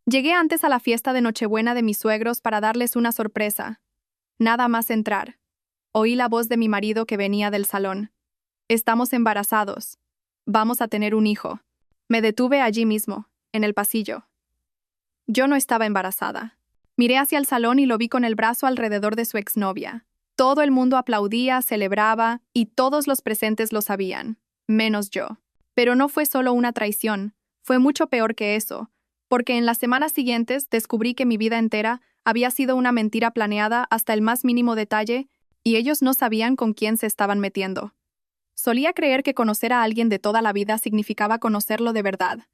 Llegué antes a la fiesta de Nochebuena de mis suegros para darles una sorpresa. Nada más entrar. Oí la voz de mi marido que venía del salón. Estamos embarazados. Vamos a tener un hijo. Me detuve allí mismo, en el pasillo. Yo no estaba embarazada. Miré hacia el salón y lo vi con el brazo alrededor de su exnovia. Todo el mundo aplaudía, celebraba, y todos los presentes lo sabían, menos yo. Pero no fue solo una traición, fue mucho peor que eso, porque en las semanas siguientes descubrí que mi vida entera había sido una mentira planeada hasta el más mínimo detalle, y ellos no sabían con quién se estaban metiendo. Solía creer que conocer a alguien de toda la vida significaba conocerlo de verdad,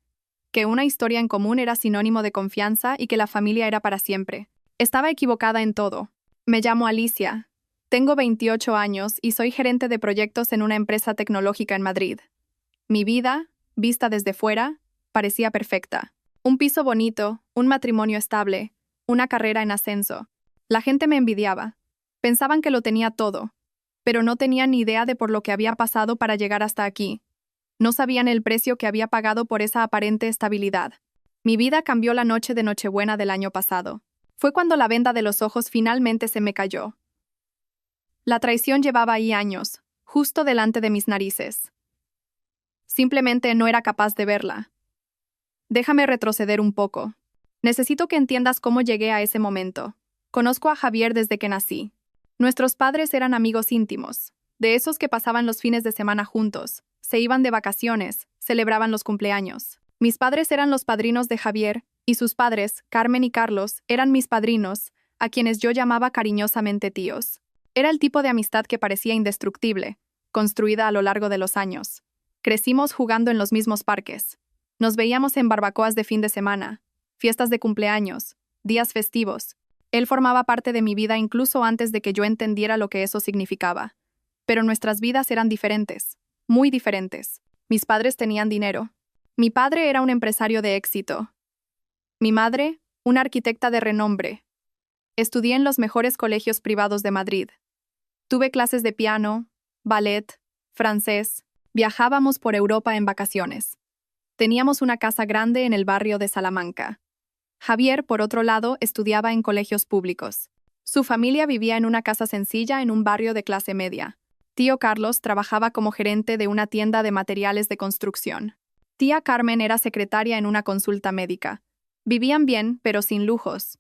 que una historia en común era sinónimo de confianza y que la familia era para siempre. Estaba equivocada en todo. Me llamo Alicia. Tengo 28 años y soy gerente de proyectos en una empresa tecnológica en Madrid. Mi vida, vista desde fuera, parecía perfecta. Un piso bonito, un matrimonio estable, una carrera en ascenso. La gente me envidiaba. Pensaban que lo tenía todo, pero no tenían ni idea de por lo que había pasado para llegar hasta aquí. No sabían el precio que había pagado por esa aparente estabilidad. Mi vida cambió la noche de Nochebuena del año pasado. Fue cuando la venda de los ojos finalmente se me cayó. La traición llevaba ahí años, justo delante de mis narices. Simplemente no era capaz de verla. Déjame retroceder un poco. Necesito que entiendas cómo llegué a ese momento. Conozco a Javier desde que nací. Nuestros padres eran amigos íntimos, de esos que pasaban los fines de semana juntos, se iban de vacaciones, celebraban los cumpleaños. Mis padres eran los padrinos de Javier, y sus padres, Carmen y Carlos, eran mis padrinos, a quienes yo llamaba cariñosamente tíos. Era el tipo de amistad que parecía indestructible, construida a lo largo de los años. Crecimos jugando en los mismos parques. Nos veíamos en barbacoas de fin de semana, fiestas de cumpleaños, días festivos. Él formaba parte de mi vida incluso antes de que yo entendiera lo que eso significaba. Pero nuestras vidas eran diferentes, muy diferentes. Mis padres tenían dinero. Mi padre era un empresario de éxito. Mi madre, una arquitecta de renombre. Estudié en los mejores colegios privados de Madrid. Tuve clases de piano, ballet, francés. Viajábamos por Europa en vacaciones. Teníamos una casa grande en el barrio de Salamanca. Javier, por otro lado, estudiaba en colegios públicos. Su familia vivía en una casa sencilla en un barrio de clase media. Tío Carlos trabajaba como gerente de una tienda de materiales de construcción. Tía Carmen era secretaria en una consulta médica. Vivían bien, pero sin lujos.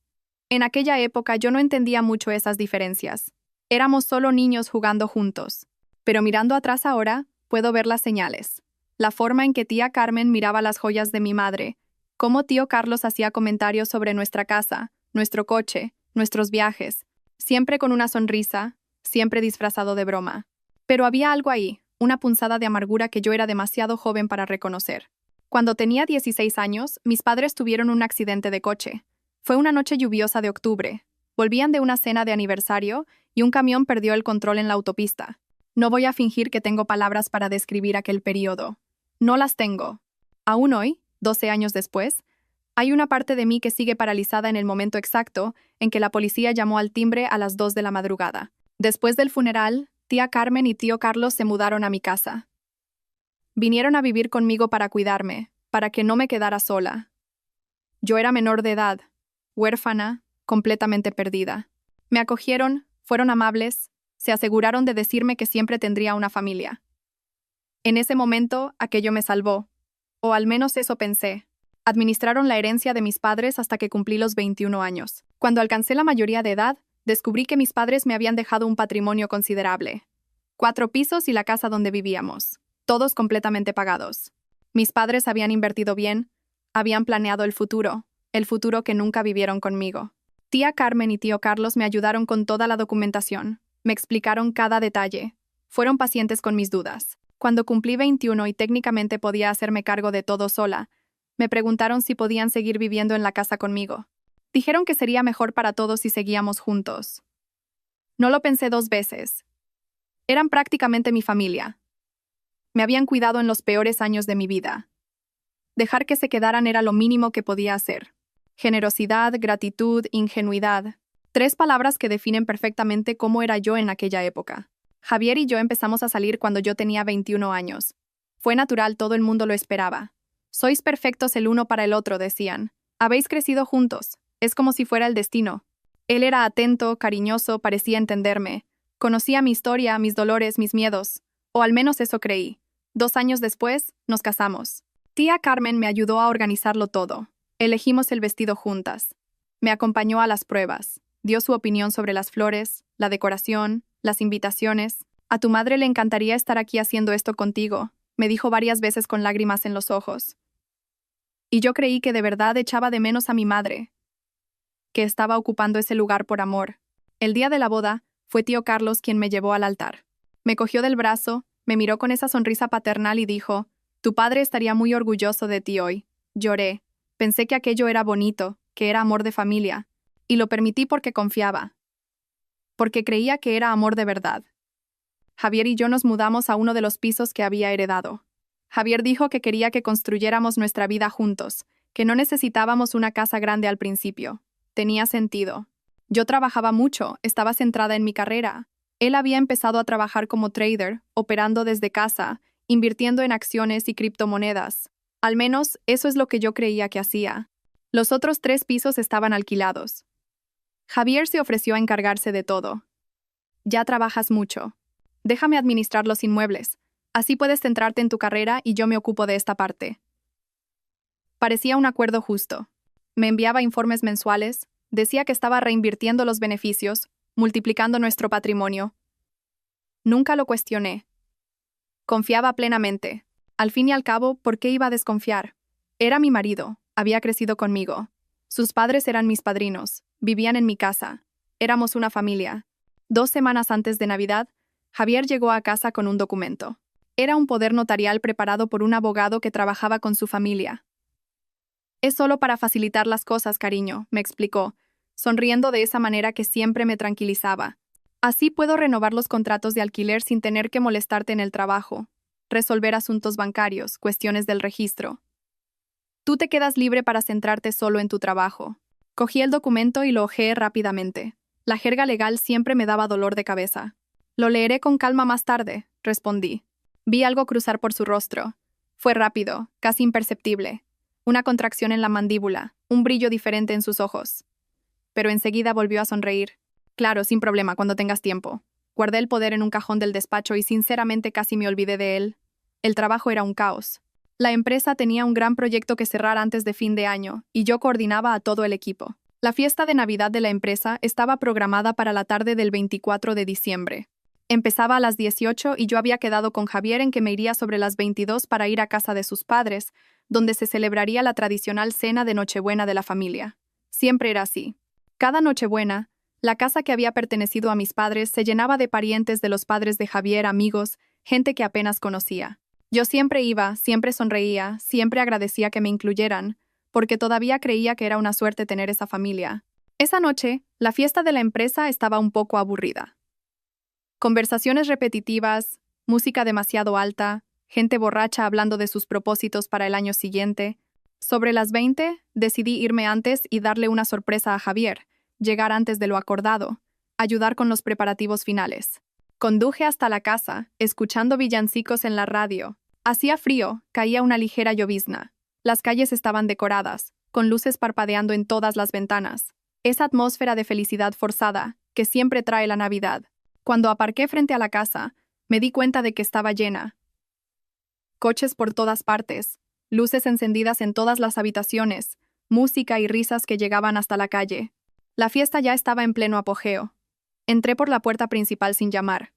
En aquella época yo no entendía mucho esas diferencias. Éramos solo niños jugando juntos. Pero mirando atrás ahora, puedo ver las señales. La forma en que tía Carmen miraba las joyas de mi madre, cómo tío Carlos hacía comentarios sobre nuestra casa, nuestro coche, nuestros viajes, siempre con una sonrisa, siempre disfrazado de broma. Pero había algo ahí, una punzada de amargura que yo era demasiado joven para reconocer. Cuando tenía 16 años, mis padres tuvieron un accidente de coche. Fue una noche lluviosa de octubre. Volvían de una cena de aniversario y un camión perdió el control en la autopista. No voy a fingir que tengo palabras para describir aquel periodo. No las tengo. Aún hoy, 12 años después, hay una parte de mí que sigue paralizada en el momento exacto en que la policía llamó al timbre a las 2 de la madrugada. Después del funeral, tía Carmen y tío Carlos se mudaron a mi casa. Vinieron a vivir conmigo para cuidarme, para que no me quedara sola. Yo era menor de edad, huérfana, completamente perdida. Me acogieron, fueron amables, se aseguraron de decirme que siempre tendría una familia. En ese momento, aquello me salvó, o al menos eso pensé. Administraron la herencia de mis padres hasta que cumplí los 21 años. Cuando alcancé la mayoría de edad, descubrí que mis padres me habían dejado un patrimonio considerable. 4 pisos y la casa donde vivíamos, todos completamente pagados. Mis padres habían invertido bien, habían planeado el futuro que nunca vivieron conmigo. Tía Carmen y tío Carlos me ayudaron con toda la documentación, me explicaron cada detalle, fueron pacientes con mis dudas. Cuando cumplí 21 y técnicamente podía hacerme cargo de todo sola, me preguntaron si podían seguir viviendo en la casa conmigo. Dijeron que sería mejor para todos si seguíamos juntos. No lo pensé 2 veces. Eran prácticamente mi familia. Me habían cuidado en los peores años de mi vida. Dejar que se quedaran era lo mínimo que podía hacer. Generosidad, gratitud, ingenuidad. 3 palabras que definen perfectamente cómo era yo en aquella época. Javier y yo empezamos a salir cuando yo tenía 21 años. Fue natural, todo el mundo lo esperaba. Sois perfectos el uno para el otro, decían. Habéis crecido juntos. Es como si fuera el destino. Él era atento, cariñoso, parecía entenderme. Conocía mi historia, mis dolores, mis miedos. O al menos eso creí. 2 años después, nos casamos. Tía Carmen me ayudó a organizarlo todo. Elegimos el vestido juntas. Me acompañó a las pruebas. Dio su opinión sobre las flores, la decoración, las invitaciones. A tu madre le encantaría estar aquí haciendo esto contigo, me dijo varias veces con lágrimas en los ojos. Y yo creí que de verdad echaba de menos a mi madre, que estaba ocupando ese lugar por amor. El día de la boda, fue tío Carlos quien me llevó al altar. Me cogió del brazo, me miró con esa sonrisa paternal y dijo, tu padre estaría muy orgulloso de ti hoy. Lloré. Pensé que aquello era bonito, que era amor de familia. Y lo permití porque confiaba. Porque creía que era amor de verdad. Javier y yo nos mudamos a uno de los pisos que había heredado. Javier dijo que quería que construyéramos nuestra vida juntos, que no necesitábamos una casa grande al principio. Tenía sentido. Yo trabajaba mucho, estaba centrada en mi carrera. Él había empezado a trabajar como trader, operando desde casa, invirtiendo en acciones y criptomonedas. Al menos, eso es lo que yo creía que hacía. Los otros 3 pisos estaban alquilados. Javier se ofreció a encargarse de todo. Ya trabajas mucho. Déjame administrar los inmuebles. Así puedes centrarte en tu carrera y yo me ocupo de esta parte. Parecía un acuerdo justo. Me enviaba informes mensuales, decía que estaba reinvirtiendo los beneficios, multiplicando nuestro patrimonio. Nunca lo cuestioné. Confiaba plenamente. Al fin y al cabo, ¿por qué iba a desconfiar? Era mi marido, había crecido conmigo. Sus padres eran mis padrinos, vivían en mi casa. Éramos una familia. 2 semanas antes de Navidad, Javier llegó a casa con un documento. Era un poder notarial preparado por un abogado que trabajaba con su familia. Es solo para facilitar las cosas, cariño, me explicó, sonriendo de esa manera que siempre me tranquilizaba. Así puedo renovar los contratos de alquiler sin tener que molestarte en el trabajo, resolver asuntos bancarios, cuestiones del registro. Tú te quedas libre para centrarte solo en tu trabajo. Cogí el documento y lo hojeé rápidamente. La jerga legal siempre me daba dolor de cabeza. Lo leeré con calma más tarde, respondí. Vi algo cruzar por su rostro. Fue rápido, casi imperceptible. Una contracción en la mandíbula, un brillo diferente en sus ojos. Pero enseguida volvió a sonreír. Claro, sin problema, cuando tengas tiempo. Guardé el poder en un cajón del despacho y sinceramente casi me olvidé de él. El trabajo era un caos. La empresa tenía un gran proyecto que cerrar antes de fin de año, y yo coordinaba a todo el equipo. La fiesta de Navidad de la empresa estaba programada para la tarde del 24 de diciembre. Empezaba a las 18 y yo había quedado con Javier en que me iría sobre las 22 para ir a casa de sus padres, donde se celebraría la tradicional cena de Nochebuena de la familia. Siempre era así. Cada Nochebuena, la casa que había pertenecido a mis padres se llenaba de parientes de los padres de Javier, amigos, gente que apenas conocía. Yo siempre iba, siempre sonreía, siempre agradecía que me incluyeran, porque todavía creía que era una suerte tener esa familia. Esa noche, la fiesta de la empresa estaba un poco aburrida. Conversaciones repetitivas, música demasiado alta, gente borracha hablando de sus propósitos para el año siguiente. Sobre las 20, decidí irme antes y darle una sorpresa a Javier, llegar antes de lo acordado, ayudar con los preparativos finales. Conduje hasta la casa, escuchando villancicos en la radio. Hacía frío, caía una ligera llovizna. Las calles estaban decoradas, con luces parpadeando en todas las ventanas. Esa atmósfera de felicidad forzada, que siempre trae la Navidad. Cuando aparqué frente a la casa, me di cuenta de que estaba llena. Coches por todas partes, luces encendidas en todas las habitaciones, música y risas que llegaban hasta la calle. La fiesta ya estaba en pleno apogeo. Entré por la puerta principal sin llamar.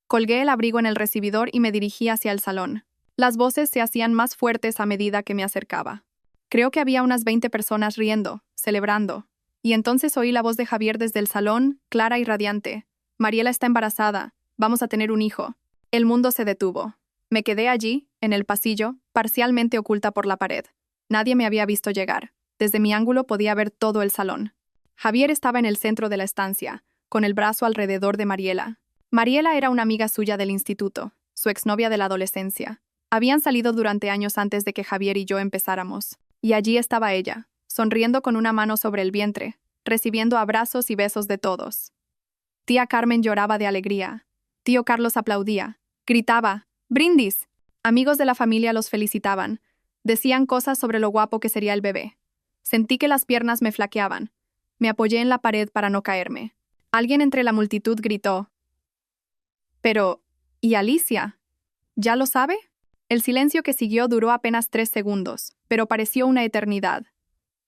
Colgué el abrigo en el recibidor y me dirigí hacia el salón. Las voces se hacían más fuertes a medida que me acercaba. Creo que había unas 20 personas riendo, celebrando. Y entonces oí la voz de Javier desde el salón, clara y radiante. Mariela está embarazada. Vamos a tener un hijo. El mundo se detuvo. Me quedé allí, en el pasillo, parcialmente oculta por la pared. Nadie me había visto llegar. Desde mi ángulo podía ver todo el salón. Javier estaba en el centro de la estancia, con el brazo alrededor de Mariela. Mariela era una amiga suya del instituto, su exnovia de la adolescencia. Habían salido durante años antes de que Javier y yo empezáramos. Y allí estaba ella, sonriendo con una mano sobre el vientre, recibiendo abrazos y besos de todos. Tía Carmen lloraba de alegría. Tío Carlos aplaudía. Gritaba, ¡brindis! Amigos de la familia los felicitaban. Decían cosas sobre lo guapo que sería el bebé. Sentí que las piernas me flaqueaban. Me apoyé en la pared para no caerme. Alguien entre la multitud gritó. Pero, ¿y Alicia? ¿Ya lo sabe? El silencio que siguió duró apenas 3 segundos, pero pareció una eternidad.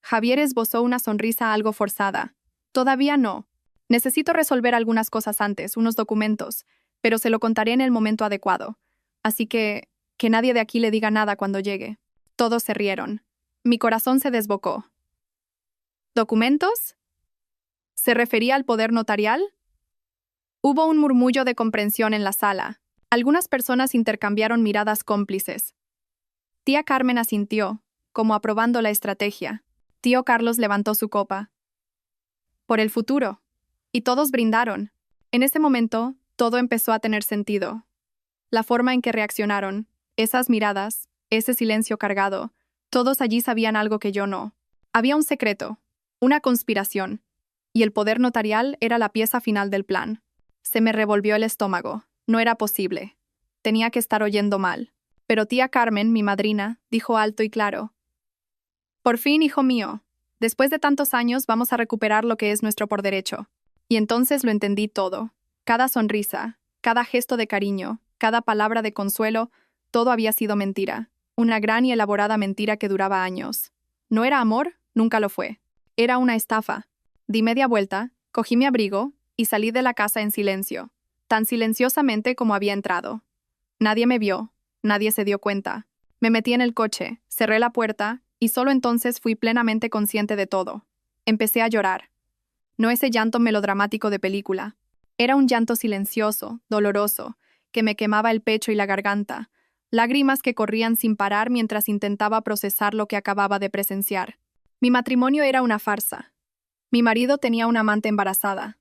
Javier esbozó una sonrisa algo forzada. Todavía no. Necesito resolver algunas cosas antes, unos documentos, pero se lo contaré en el momento adecuado. Así que nadie de aquí le diga nada cuando llegue. Todos se rieron. Mi corazón se desbocó. ¿Documentos? ¿Se refería al poder notarial? Hubo un murmullo de comprensión en la sala. Algunas personas intercambiaron miradas cómplices. Tía Carmen asintió, como aprobando la estrategia. Tío Carlos levantó su copa. Por el futuro. Y todos brindaron. En ese momento, todo empezó a tener sentido. La forma en que reaccionaron, esas miradas, ese silencio cargado, todos allí sabían algo que yo no. Había un secreto, una conspiración, y el poder notarial era la pieza final del plan. Se me revolvió el estómago. No era posible. Tenía que estar oyendo mal. Pero tía Carmen, mi madrina, dijo alto y claro. Por fin, hijo mío, después de tantos años vamos a recuperar lo que es nuestro por derecho. Y entonces lo entendí todo. Cada sonrisa, cada gesto de cariño, cada palabra de consuelo, todo había sido mentira. Una gran y elaborada mentira que duraba años. ¿No era amor? Nunca lo fue. Era una estafa. Di media vuelta, cogí mi abrigo y salí de la casa en silencio, tan silenciosamente como había entrado. Nadie me vio, nadie se dio cuenta. Me metí en el coche, cerré la puerta y solo entonces fui plenamente consciente de todo. Empecé a llorar. No ese llanto melodramático de película. Era un llanto silencioso, doloroso, que me quemaba el pecho y la garganta, lágrimas que corrían sin parar mientras intentaba procesar lo que acababa de presenciar. Mi matrimonio era una farsa. Mi marido tenía una amante embarazada.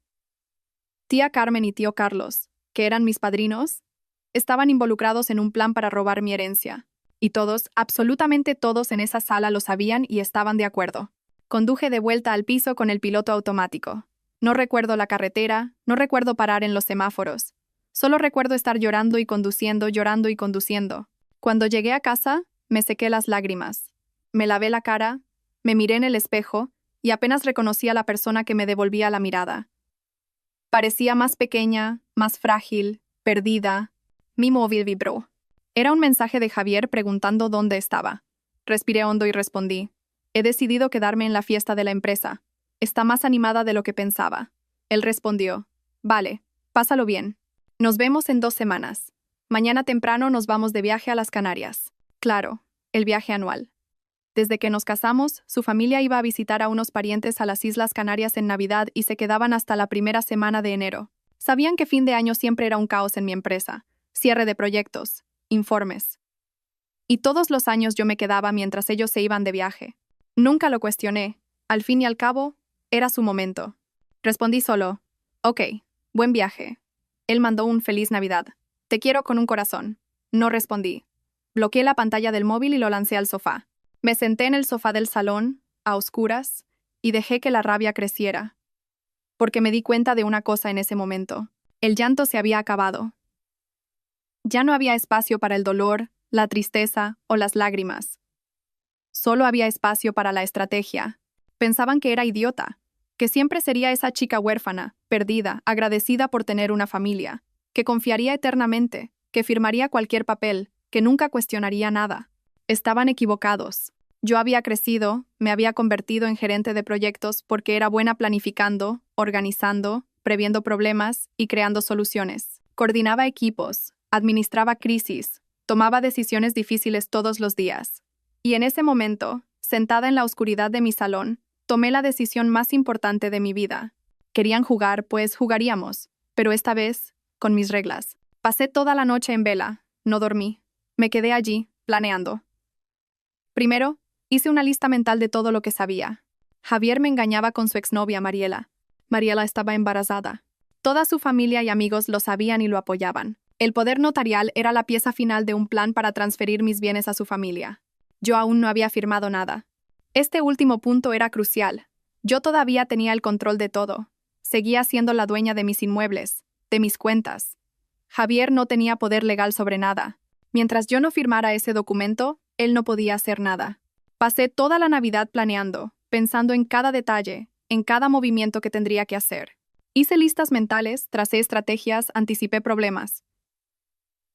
Tía Carmen y tío Carlos, que eran mis padrinos, estaban involucrados en un plan para robar mi herencia. Y todos, absolutamente todos en esa sala lo sabían y estaban de acuerdo. Conduje de vuelta al piso con el piloto automático. No recuerdo la carretera, no recuerdo parar en los semáforos. Solo recuerdo estar llorando y conduciendo, llorando y conduciendo. Cuando llegué a casa, me sequé las lágrimas. Me lavé la cara, me miré en el espejo y apenas reconocí a la persona que me devolvía la mirada. Parecía más pequeña, más frágil, perdida. Mi móvil vibró. Era un mensaje de Javier preguntando dónde estaba. Respiré hondo y respondí. He decidido quedarme en la fiesta de la empresa. Está más animada de lo que pensaba. Él respondió. Vale, pásalo bien. Nos vemos en 2 semanas. Mañana temprano nos vamos de viaje a las Canarias. Claro, el viaje anual. Desde que nos casamos, su familia iba a visitar a unos parientes a las Islas Canarias en Navidad y se quedaban hasta la primera semana de enero. Sabían que fin de año siempre era un caos en mi empresa. Cierre de proyectos, informes. Y todos los años yo me quedaba mientras ellos se iban de viaje. Nunca lo cuestioné. Al fin y al cabo, era su momento. Respondí solo, ok, buen viaje. Él mandó un feliz Navidad. Te quiero con un corazón. No respondí. Bloqueé la pantalla del móvil y lo lancé al sofá. Me senté en el sofá del salón, a oscuras, y dejé que la rabia creciera. Porque me di cuenta de una cosa en ese momento. El llanto se había acabado. Ya no había espacio para el dolor, la tristeza o las lágrimas. Solo había espacio para la estrategia. Pensaban que era idiota, que siempre sería esa chica huérfana, perdida, agradecida por tener una familia, que confiaría eternamente, que firmaría cualquier papel, que nunca cuestionaría nada. Estaban equivocados. Yo había crecido, me había convertido en gerente de proyectos porque era buena planificando, organizando, previendo problemas y creando soluciones. Coordinaba equipos, administraba crisis, tomaba decisiones difíciles todos los días. Y en ese momento, sentada en la oscuridad de mi salón, tomé la decisión más importante de mi vida. Querían jugar, pues jugaríamos, pero esta vez, con mis reglas. Pasé toda la noche en vela, no dormí. Me quedé allí, planeando. Primero, hice una lista mental de todo lo que sabía. Javier me engañaba con su exnovia Mariela. Mariela estaba embarazada. Toda su familia y amigos lo sabían y lo apoyaban. El poder notarial era la pieza final de un plan para transferir mis bienes a su familia. Yo aún no había firmado nada. Este último punto era crucial. Yo todavía tenía el control de todo. Seguía siendo la dueña de mis inmuebles, de mis cuentas. Javier no tenía poder legal sobre nada. Mientras yo no firmara ese documento, él no podía hacer nada. Pasé toda la Navidad planeando, pensando en cada detalle, en cada movimiento que tendría que hacer. Hice listas mentales, tracé estrategias, anticipé problemas.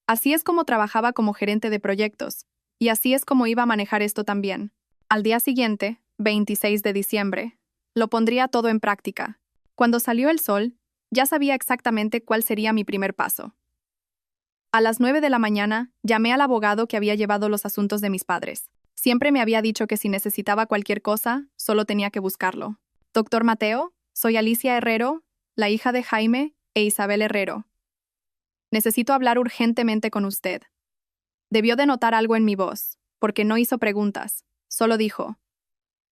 Así es como trabajaba como gerente de proyectos, y así es como iba a manejar esto también. Al día siguiente, 26 de diciembre, lo pondría todo en práctica. Cuando salió el sol, ya sabía exactamente cuál sería mi primer paso. A las 9 de la mañana, llamé al abogado que había llevado los asuntos de mis padres. Siempre me había dicho que si necesitaba cualquier cosa, solo tenía que buscarlo. Doctor Mateo, soy Alicia Herrero, la hija de Jaime e Isabel Herrero. Necesito hablar urgentemente con usted. Debió de notar algo en mi voz, porque no hizo preguntas, solo dijo: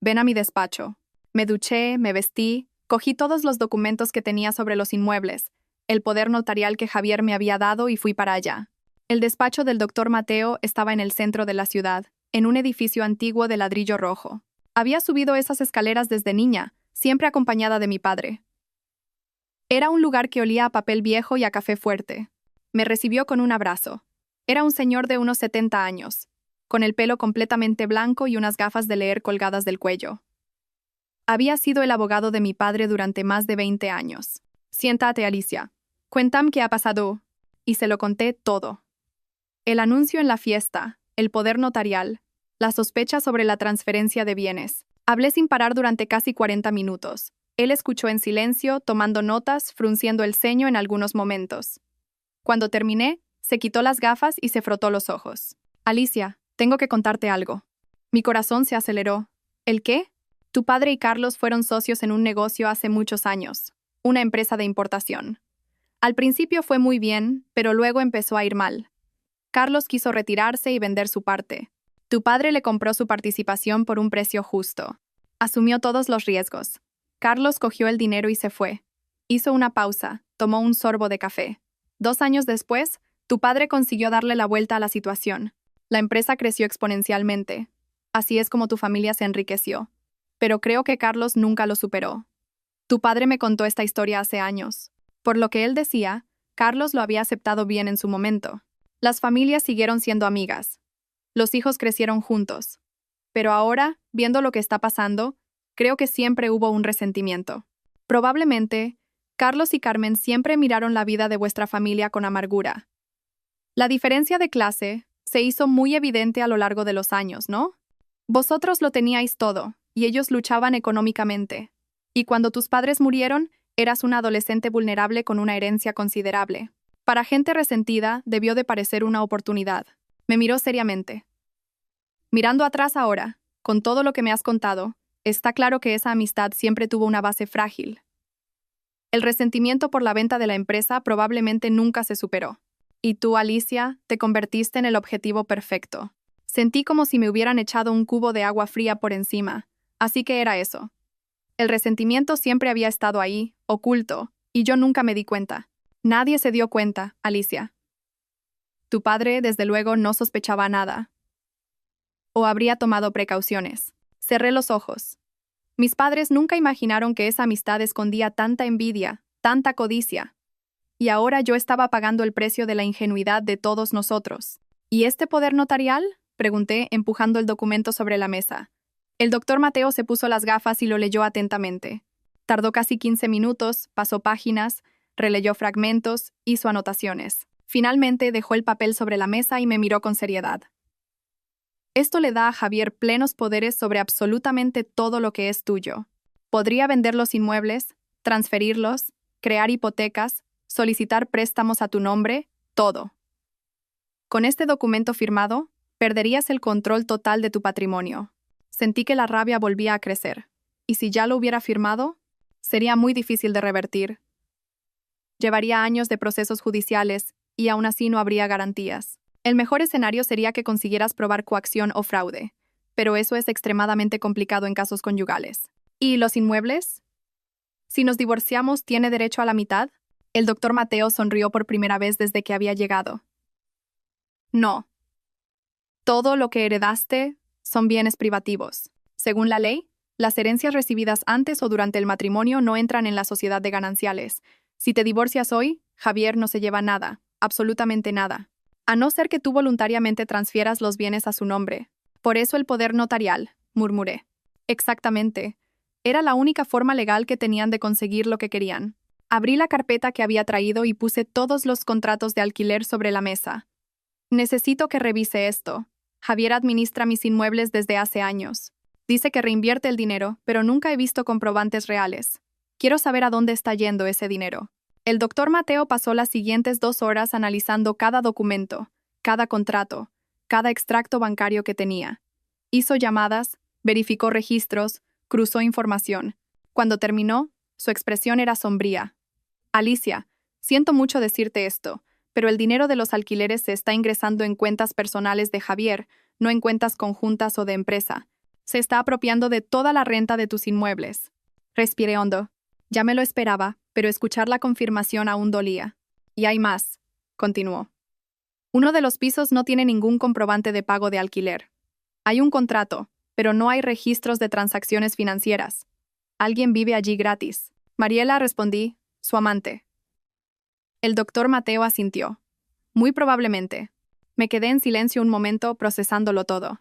ven a mi despacho. Me duché, me vestí, cogí todos los documentos que tenía sobre los inmuebles, el poder notarial que Javier me había dado y fui para allá. El despacho del doctor Mateo estaba en el centro de la ciudad, en un edificio antiguo de ladrillo rojo. Había subido esas escaleras desde niña, siempre acompañada de mi padre. Era un lugar que olía a papel viejo y a café fuerte. Me recibió con un abrazo. Era un señor de unos 70 años, con el pelo completamente blanco y unas gafas de leer colgadas del cuello. Había sido el abogado de mi padre durante más de 20 años. Siéntate, Alicia. Cuéntame qué ha pasado. Y se lo conté todo. El anuncio en la fiesta, el poder notarial, la sospecha sobre la transferencia de bienes. Hablé sin parar durante casi 40 minutos. Él escuchó en silencio, tomando notas, frunciendo el ceño en algunos momentos. Cuando terminé, se quitó las gafas y se frotó los ojos. Alicia, tengo que contarte algo. Mi corazón se aceleró. ¿El qué? Tu padre y Carlos fueron socios en un negocio hace muchos años, una empresa de importación. Al principio fue muy bien, pero luego empezó a ir mal. Carlos quiso retirarse y vender su parte. Tu padre le compró su participación por un precio justo. Asumió todos los riesgos. Carlos cogió el dinero y se fue. Hizo una pausa, tomó un sorbo de café. 2 años después, tu padre consiguió darle la vuelta a la situación. La empresa creció exponencialmente. Así es como tu familia se enriqueció. Pero creo que Carlos nunca lo superó. Tu padre me contó esta historia hace años. Por lo que él decía, Carlos lo había aceptado bien en su momento. Las familias siguieron siendo amigas. Los hijos crecieron juntos. Pero ahora, viendo lo que está pasando, creo que siempre hubo un resentimiento. Probablemente, Carlos y Carmen siempre miraron la vida de vuestra familia con amargura. La diferencia de clase se hizo muy evidente a lo largo de los años, ¿no? Vosotros lo teníais todo, y ellos luchaban económicamente. Y cuando tus padres murieron, eras una adolescente vulnerable con una herencia considerable. Para gente resentida, debió de parecer una oportunidad. Me miró seriamente. Mirando atrás ahora, con todo lo que me has contado, está claro que esa amistad siempre tuvo una base frágil. El resentimiento por la venta de la empresa probablemente nunca se superó. Y tú, Alicia, te convertiste en el objetivo perfecto. Sentí como si me hubieran echado un cubo de agua fría por encima. Así que era eso. El resentimiento siempre había estado ahí, oculto, y yo nunca me di cuenta. Nadie se dio cuenta, Alicia. Tu padre, desde luego, no sospechaba nada. O habría tomado precauciones. Cerré los ojos. Mis padres nunca imaginaron que esa amistad escondía tanta envidia, tanta codicia. Y ahora yo estaba pagando el precio de la ingenuidad de todos nosotros. ¿Y este poder notarial? Pregunté, empujando el documento sobre la mesa. El doctor Mateo se puso las gafas y lo leyó atentamente. Tardó casi 15 minutos, pasó páginas, releyó fragmentos, hizo anotaciones. Finalmente dejó el papel sobre la mesa y me miró con seriedad. Esto le da a Javier plenos poderes sobre absolutamente todo lo que es tuyo. Podría vender los inmuebles, transferirlos, crear hipotecas, solicitar préstamos a tu nombre, todo. Con este documento firmado, perderías el control total de tu patrimonio. Sentí que la rabia volvía a crecer. Y si ya lo hubiera firmado, sería muy difícil de revertir. Llevaría años de procesos judiciales y aún así no habría garantías. El mejor escenario sería que consiguieras probar coacción o fraude, pero eso es extremadamente complicado en casos conyugales. ¿Y los inmuebles? Si nos divorciamos, ¿tiene derecho a la mitad? El doctor Mateo sonrió por primera vez desde que había llegado. No. Todo lo que heredaste son bienes privativos. Según la ley, las herencias recibidas antes o durante el matrimonio no entran en la sociedad de gananciales. Si te divorcias hoy, Javier no se lleva nada, absolutamente nada. A no ser que tú voluntariamente transfieras los bienes a su nombre. Por eso el poder notarial, murmuré. Exactamente. Era la única forma legal que tenían de conseguir lo que querían. Abrí la carpeta que había traído y puse todos los contratos de alquiler sobre la mesa. Necesito que revise esto. Javier administra mis inmuebles desde hace años. Dice que reinvierte el dinero, pero nunca he visto comprobantes reales. Quiero saber a dónde está yendo ese dinero. El doctor Mateo pasó las siguientes 2 horas analizando cada documento, cada contrato, cada extracto bancario que tenía. Hizo llamadas, verificó registros, cruzó información. Cuando terminó, su expresión era sombría. Alicia, siento mucho decirte esto, pero el dinero de los alquileres se está ingresando en cuentas personales de Javier, no en cuentas conjuntas o de empresa. Se está apropiando de toda la renta de tus inmuebles. Respiré hondo. Ya me lo esperaba, pero escuchar la confirmación aún dolía. Y hay más, continuó. Uno de los pisos no tiene ningún comprobante de pago de alquiler. Hay un contrato, pero no hay registros de transacciones financieras. Alguien vive allí gratis. Mariela, respondí, su amante. El doctor Mateo asintió. Muy probablemente. Me quedé en silencio un momento procesándolo todo.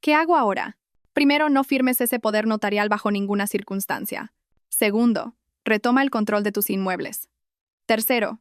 ¿Qué hago ahora? Primero, no firmes ese poder notarial bajo ninguna circunstancia. Segundo, retoma el control de tus inmuebles. Tercero,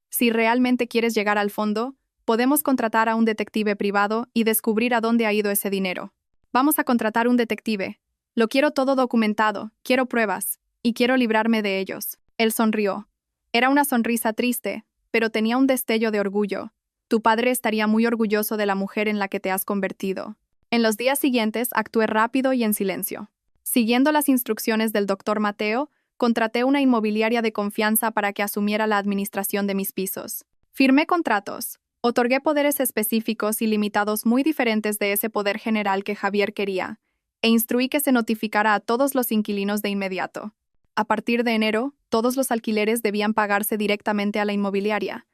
si realmente quieres llegar al fondo, podemos contratar a un detective privado y descubrir a dónde ha ido ese dinero. Vamos a contratar un detective. Lo quiero todo documentado, quiero pruebas, y quiero librarme de ellos. Él sonrió. Era una sonrisa triste, pero tenía un destello de orgullo. Tu padre estaría muy orgulloso de la mujer en la que te has convertido. En los días siguientes actué rápido y en silencio. Siguiendo las instrucciones del doctor Mateo, contraté una inmobiliaria de confianza para que asumiera la administración de mis pisos. Firmé contratos, otorgué poderes específicos y limitados muy diferentes de ese poder general que Javier quería, e instruí que se notificara a todos los inquilinos de inmediato. A partir de enero, todos los alquileres debían pagarse directamente a la inmobiliaria.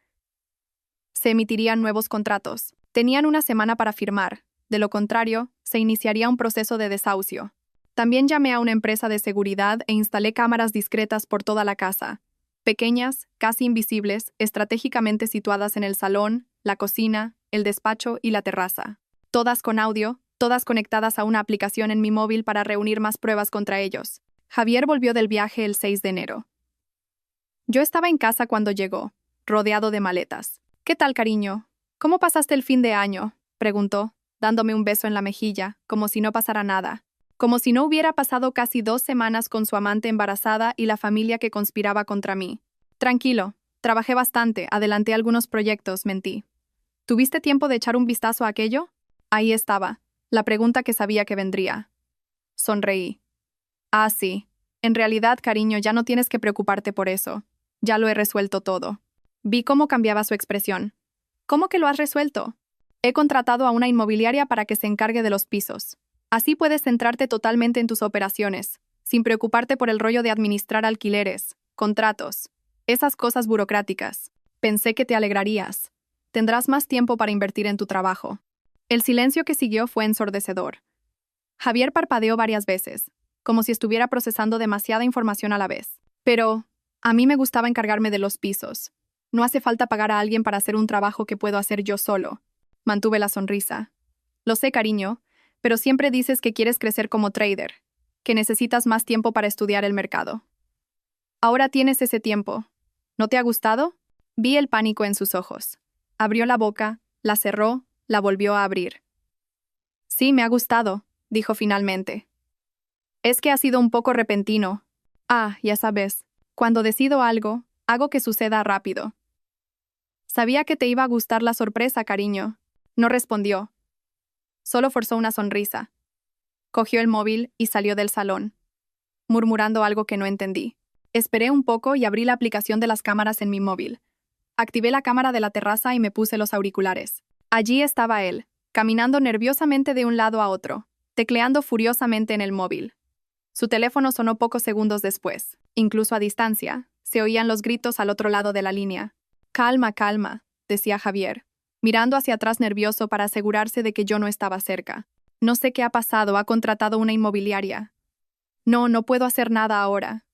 Se emitirían nuevos contratos. Tenían una semana para firmar. De lo contrario, se iniciaría un proceso de desahucio. También llamé a una empresa de seguridad e instalé cámaras discretas por toda la casa. Pequeñas, casi invisibles, estratégicamente situadas en el salón, la cocina, el despacho y la terraza. Todas con audio, todas conectadas a una aplicación en mi móvil para reunir más pruebas contra ellos. Javier volvió del viaje el 6 de enero. Yo estaba en casa cuando llegó, rodeado de maletas. «¿Qué tal, cariño? ¿Cómo pasaste el fin de año?», preguntó, dándome un beso en la mejilla, como si no pasara nada. Como si no hubiera pasado casi 2 semanas con su amante embarazada y la familia que conspiraba contra mí. Tranquilo, trabajé bastante, adelanté algunos proyectos, mentí. ¿Tuviste tiempo de echar un vistazo a aquello? Ahí estaba, la pregunta que sabía que vendría. Sonreí. Ah, sí. En realidad, cariño, ya no tienes que preocuparte por eso. Ya lo he resuelto todo. Vi cómo cambiaba su expresión. ¿Cómo que lo has resuelto? He contratado a una inmobiliaria para que se encargue de los pisos. Así puedes centrarte totalmente en tus operaciones, sin preocuparte por el rollo de administrar alquileres, contratos, esas cosas burocráticas. Pensé que te alegrarías. Tendrás más tiempo para invertir en tu trabajo. El silencio que siguió fue ensordecedor. Javier parpadeó varias veces, como si estuviera procesando demasiada información a la vez. Pero, a mí me gustaba encargarme de los pisos. No hace falta pagar a alguien para hacer un trabajo que puedo hacer yo solo. Mantuve la sonrisa. Lo sé, cariño, pero siempre dices que quieres crecer como trader, que necesitas más tiempo para estudiar el mercado. Ahora tienes ese tiempo. ¿No te ha gustado? Vi el pánico en sus ojos. Abrió la boca, la cerró, la volvió a abrir. Sí, me ha gustado, dijo finalmente. Es que ha sido un poco repentino. Ah, ya sabes, cuando decido algo, hago que suceda rápido. Sabía que te iba a gustar la sorpresa, cariño. No respondió. Solo forzó una sonrisa. Cogió el móvil y salió del salón, murmurando algo que no entendí. Esperé un poco y abrí la aplicación de las cámaras en mi móvil. Activé la cámara de la terraza y me puse los auriculares. Allí estaba él, caminando nerviosamente de un lado a otro, tecleando furiosamente en el móvil. Su teléfono sonó pocos segundos después. Incluso a distancia, se oían los gritos al otro lado de la línea. «Calma, calma», decía Javier, mirando hacia atrás nervioso para asegurarse de que yo no estaba cerca. «No sé qué ha pasado, ha contratado una inmobiliaria. No, no puedo hacer nada ahora.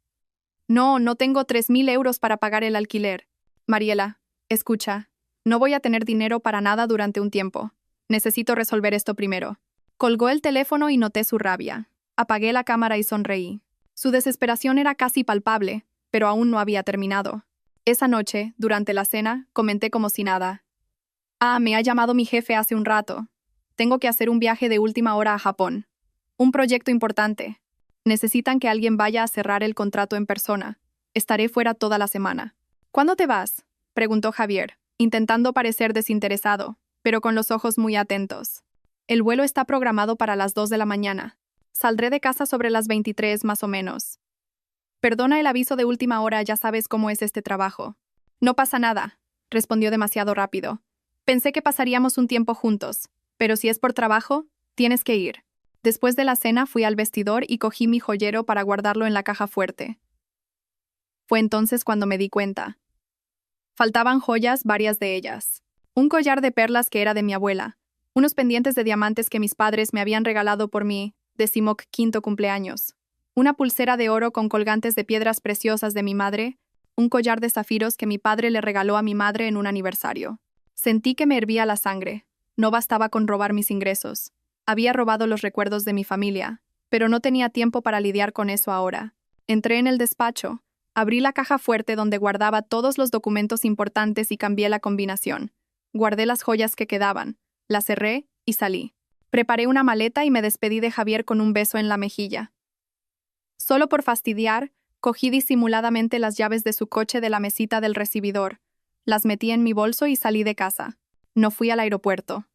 No, no tengo 3.000 euros para pagar el alquiler. Mariela, escucha, no voy a tener dinero para nada durante un tiempo. Necesito resolver esto primero». Colgó el teléfono y noté su rabia. Apagué la cámara y sonreí. Su desesperación era casi palpable, pero aún no había terminado. Esa noche, durante la cena, comenté como si nada. Me ha llamado mi jefe hace un rato. Tengo que hacer un viaje de última hora a Japón. Un proyecto importante. Necesitan que alguien vaya a cerrar el contrato en persona. Estaré fuera toda la semana. ¿Cuándo te vas?, preguntó Javier, intentando parecer desinteresado, pero con los ojos muy atentos. El vuelo está programado para las 2 de la mañana. Saldré de casa sobre las 23 más o menos. Perdona el aviso de última hora, ya sabes cómo es este trabajo. No pasa nada, respondió demasiado rápido. Pensé que pasaríamos un tiempo juntos, pero si es por trabajo, tienes que ir. Después de la cena fui al vestidor y cogí mi joyero para guardarlo en la caja fuerte. Fue entonces cuando me di cuenta. Faltaban joyas, varias de ellas. Un collar de perlas que era de mi abuela, unos pendientes de diamantes que mis padres me habían regalado por mi 15º cumpleaños, una pulsera de oro con colgantes de piedras preciosas de mi madre, un collar de zafiros que mi padre le regaló a mi madre en un aniversario. Sentí que me hervía la sangre. No bastaba con robar mis ingresos. Había robado los recuerdos de mi familia, pero no tenía tiempo para lidiar con eso ahora. Entré en el despacho, abrí la caja fuerte donde guardaba todos los documentos importantes y cambié la combinación. Guardé las joyas que quedaban, las cerré y salí. Preparé una maleta y me despedí de Javier con un beso en la mejilla. Solo por fastidiar, cogí disimuladamente las llaves de su coche de la mesita del recibidor. Las metí en mi bolso y salí de casa. No fui al aeropuerto.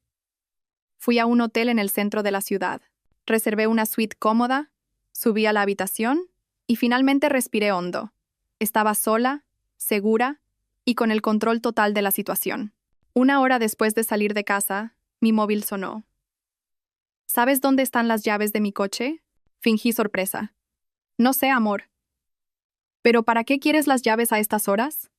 Fui a un hotel en el centro de la ciudad. Reservé una suite cómoda, subí a la habitación y finalmente respiré hondo. Estaba sola, segura y con el control total de la situación. 1 hora después de salir de casa, mi móvil sonó. ¿Sabes dónde están las llaves de mi coche? Fingí sorpresa. No sé, amor. ¿Pero para qué quieres las llaves a estas horas?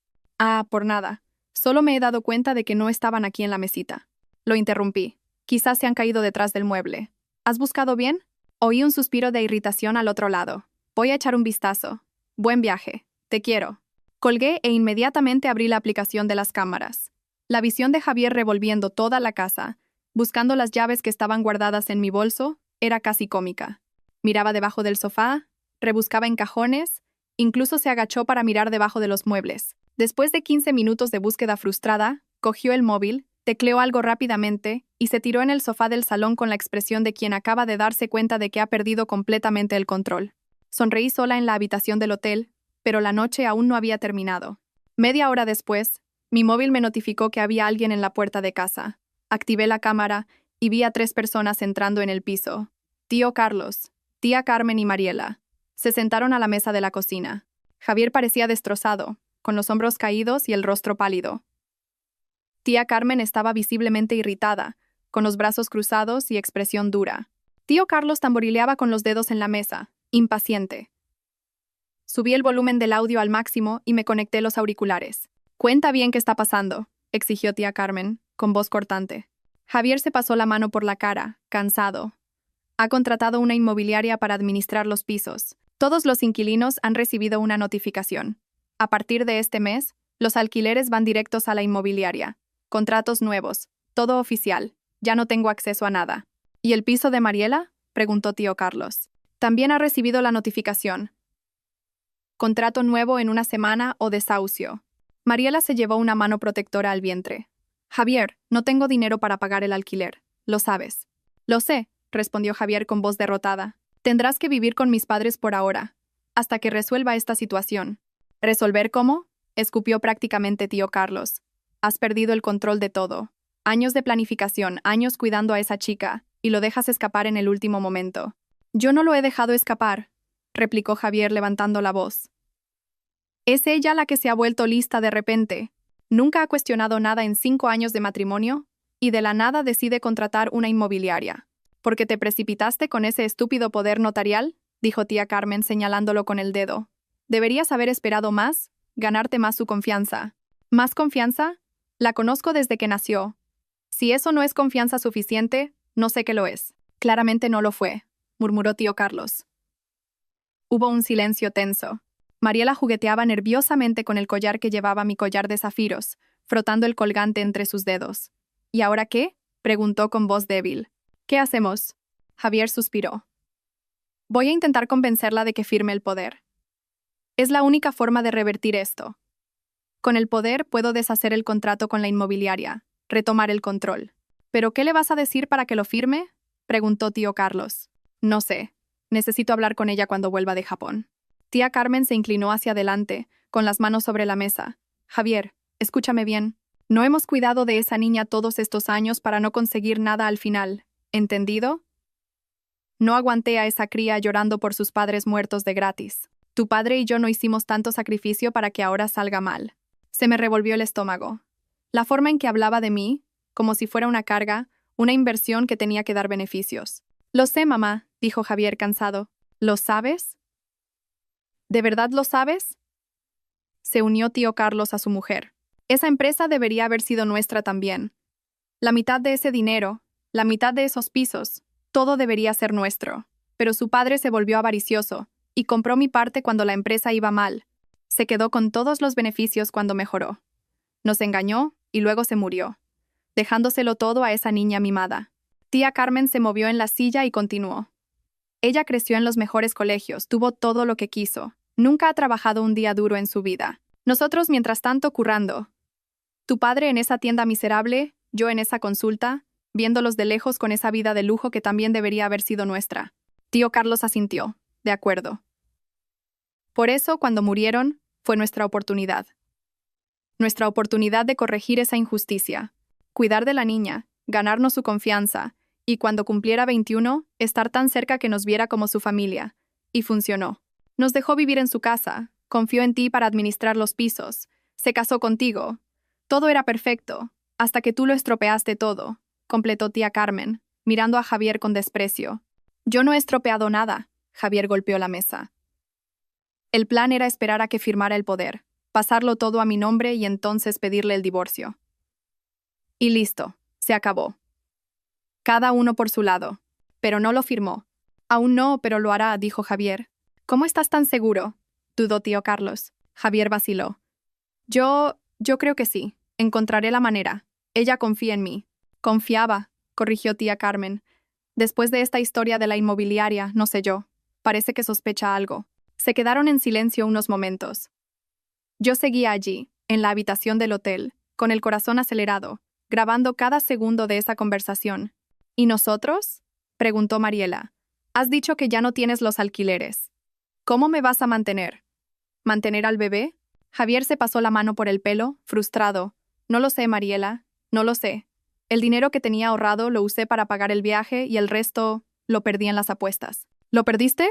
Por nada. Solo me he dado cuenta de que no estaban aquí en la mesita. Lo interrumpí. Quizás se han caído detrás del mueble. ¿Has buscado bien? Oí un suspiro de irritación al otro lado. Voy a echar un vistazo. Buen viaje. Te quiero. Colgué e inmediatamente abrí la aplicación de las cámaras. La visión de Javier revolviendo toda la casa, buscando las llaves que estaban guardadas en mi bolso, era casi cómica. Miraba debajo del sofá, rebuscaba en cajones, incluso se agachó para mirar debajo de los muebles. Después de 15 minutos de búsqueda frustrada, cogió el móvil, tecleó algo rápidamente y se tiró en el sofá del salón con la expresión de quien acaba de darse cuenta de que ha perdido completamente el control. Sonreí sola en la habitación del hotel, pero la noche aún no había terminado. Media hora después, mi móvil me notificó que había alguien en la puerta de casa. Activé la cámara y vi a 3 personas entrando en el piso. Tío Carlos, tía Carmen y Mariela. Se sentaron a la mesa de la cocina. Javier parecía destrozado, con los hombros caídos y el rostro pálido. Tía Carmen estaba visiblemente irritada, con los brazos cruzados y expresión dura. Tío Carlos tamborileaba con los dedos en la mesa, impaciente. Subí el volumen del audio al máximo y me conecté los auriculares. «Cuenta bien qué está pasando», exigió tía Carmen, con voz cortante. Javier se pasó la mano por la cara, cansado. Ha contratado una inmobiliaria para administrar los pisos. Todos los inquilinos han recibido una notificación. A partir de este mes, los alquileres van directos a la inmobiliaria. Contratos nuevos, todo oficial. Ya no tengo acceso a nada. ¿Y el piso de Mariela?, preguntó tío Carlos. También ha recibido la notificación. Contrato nuevo en 1 semana o desahucio. Mariela se llevó una mano protectora al vientre. Javier, no tengo dinero para pagar el alquiler. Lo sabes. Lo sé, respondió Javier con voz derrotada. Tendrás que vivir con mis padres por ahora, hasta que resuelva esta situación. ¿Resolver cómo?, escupió prácticamente tío Carlos. Has perdido el control de todo. Años de planificación, años cuidando a esa chica, y lo dejas escapar en el último momento. Yo no lo he dejado escapar, replicó Javier levantando la voz. Es ella la que se ha vuelto lista de repente. Nunca ha cuestionado nada en 5 años de matrimonio, y de la nada decide contratar una inmobiliaria. ¿Porque te precipitaste con ese estúpido poder notarial?, dijo tía Carmen señalándolo con el dedo. Deberías haber esperado más, ganarte más su confianza. ¿Más confianza? La conozco desde que nació. Si eso no es confianza suficiente, no sé qué lo es. Claramente no lo fue, murmuró tío Carlos. Hubo un silencio tenso. Mariela jugueteaba nerviosamente con el collar que llevaba mi collar de zafiros, frotando el colgante entre sus dedos. ¿Y ahora qué?, preguntó con voz débil. ¿Qué hacemos? Javier suspiró. Voy a intentar convencerla de que firme el poder. Es la única forma de revertir esto. Con el poder puedo deshacer el contrato con la inmobiliaria, retomar el control. ¿Pero qué le vas a decir para que lo firme?, preguntó tío Carlos. No sé. Necesito hablar con ella cuando vuelva de Japón. Tía Carmen se inclinó hacia adelante, con las manos sobre la mesa. Javier, escúchame bien. No hemos cuidado de esa niña todos estos años para no conseguir nada al final. ¿Entendido? No aguanté a esa cría llorando por sus padres muertos de gratis. Tu padre y yo no hicimos tanto sacrificio para que ahora salga mal. Se me revolvió el estómago. La forma en que hablaba de mí, como si fuera una carga, una inversión que tenía que dar beneficios. Lo sé, mamá, dijo Javier cansado. ¿Lo sabes? ¿De verdad lo sabes? Se unió tío Carlos a su mujer. Esa empresa debería haber sido nuestra también. La mitad de ese dinero, la mitad de esos pisos, todo debería ser nuestro. Pero su padre se volvió avaricioso y compró mi parte cuando la empresa iba mal. Se quedó con todos los beneficios cuando mejoró. Nos engañó y luego se murió, dejándoselo todo a esa niña mimada. Tía Carmen se movió en la silla y continuó. Ella creció en los mejores colegios, tuvo todo lo que quiso. Nunca ha trabajado un día duro en su vida. Nosotros, mientras tanto, currando. Tu padre en esa tienda miserable, yo en esa consulta, viéndolos de lejos con esa vida de lujo que también debería haber sido nuestra. Tío Carlos asintió. De acuerdo. Por eso, cuando murieron, fue nuestra oportunidad. Nuestra oportunidad de corregir esa injusticia, cuidar de la niña, ganarnos su confianza, y cuando cumpliera 21, estar tan cerca que nos viera como su familia. Y funcionó. Nos dejó vivir en su casa, confió en ti para administrar los pisos, se casó contigo. Todo era perfecto, hasta que tú lo estropeaste todo, completó tía Carmen, mirando a Javier con desprecio. Yo no he estropeado nada, Javier golpeó la mesa. El plan era esperar a que firmara el poder, pasarlo todo a mi nombre y entonces pedirle el divorcio. Y listo, se acabó. Cada uno por su lado. Pero no lo firmó. Aún no, pero lo hará, dijo Javier. ¿Cómo estás tan seguro?, dudó tío Carlos. Javier vaciló. Yo creo que sí. Encontraré la manera. Ella confía en mí. Confiaba, corrigió tía Carmen. Después de esta historia de la inmobiliaria, no sé yo. Parece que sospecha algo. Se quedaron en silencio unos momentos. Yo seguía allí, en la habitación del hotel, con el corazón acelerado, grabando cada segundo de esa conversación. ¿Y nosotros?, preguntó Mariela. Has dicho que ya no tienes los alquileres. ¿Cómo me vas a mantener? ¿Mantener al bebé? Javier se pasó la mano por el pelo, frustrado. No lo sé, Mariela, no lo sé. El dinero que tenía ahorrado lo usé para pagar el viaje y el resto lo perdí en las apuestas. ¿Lo perdiste?,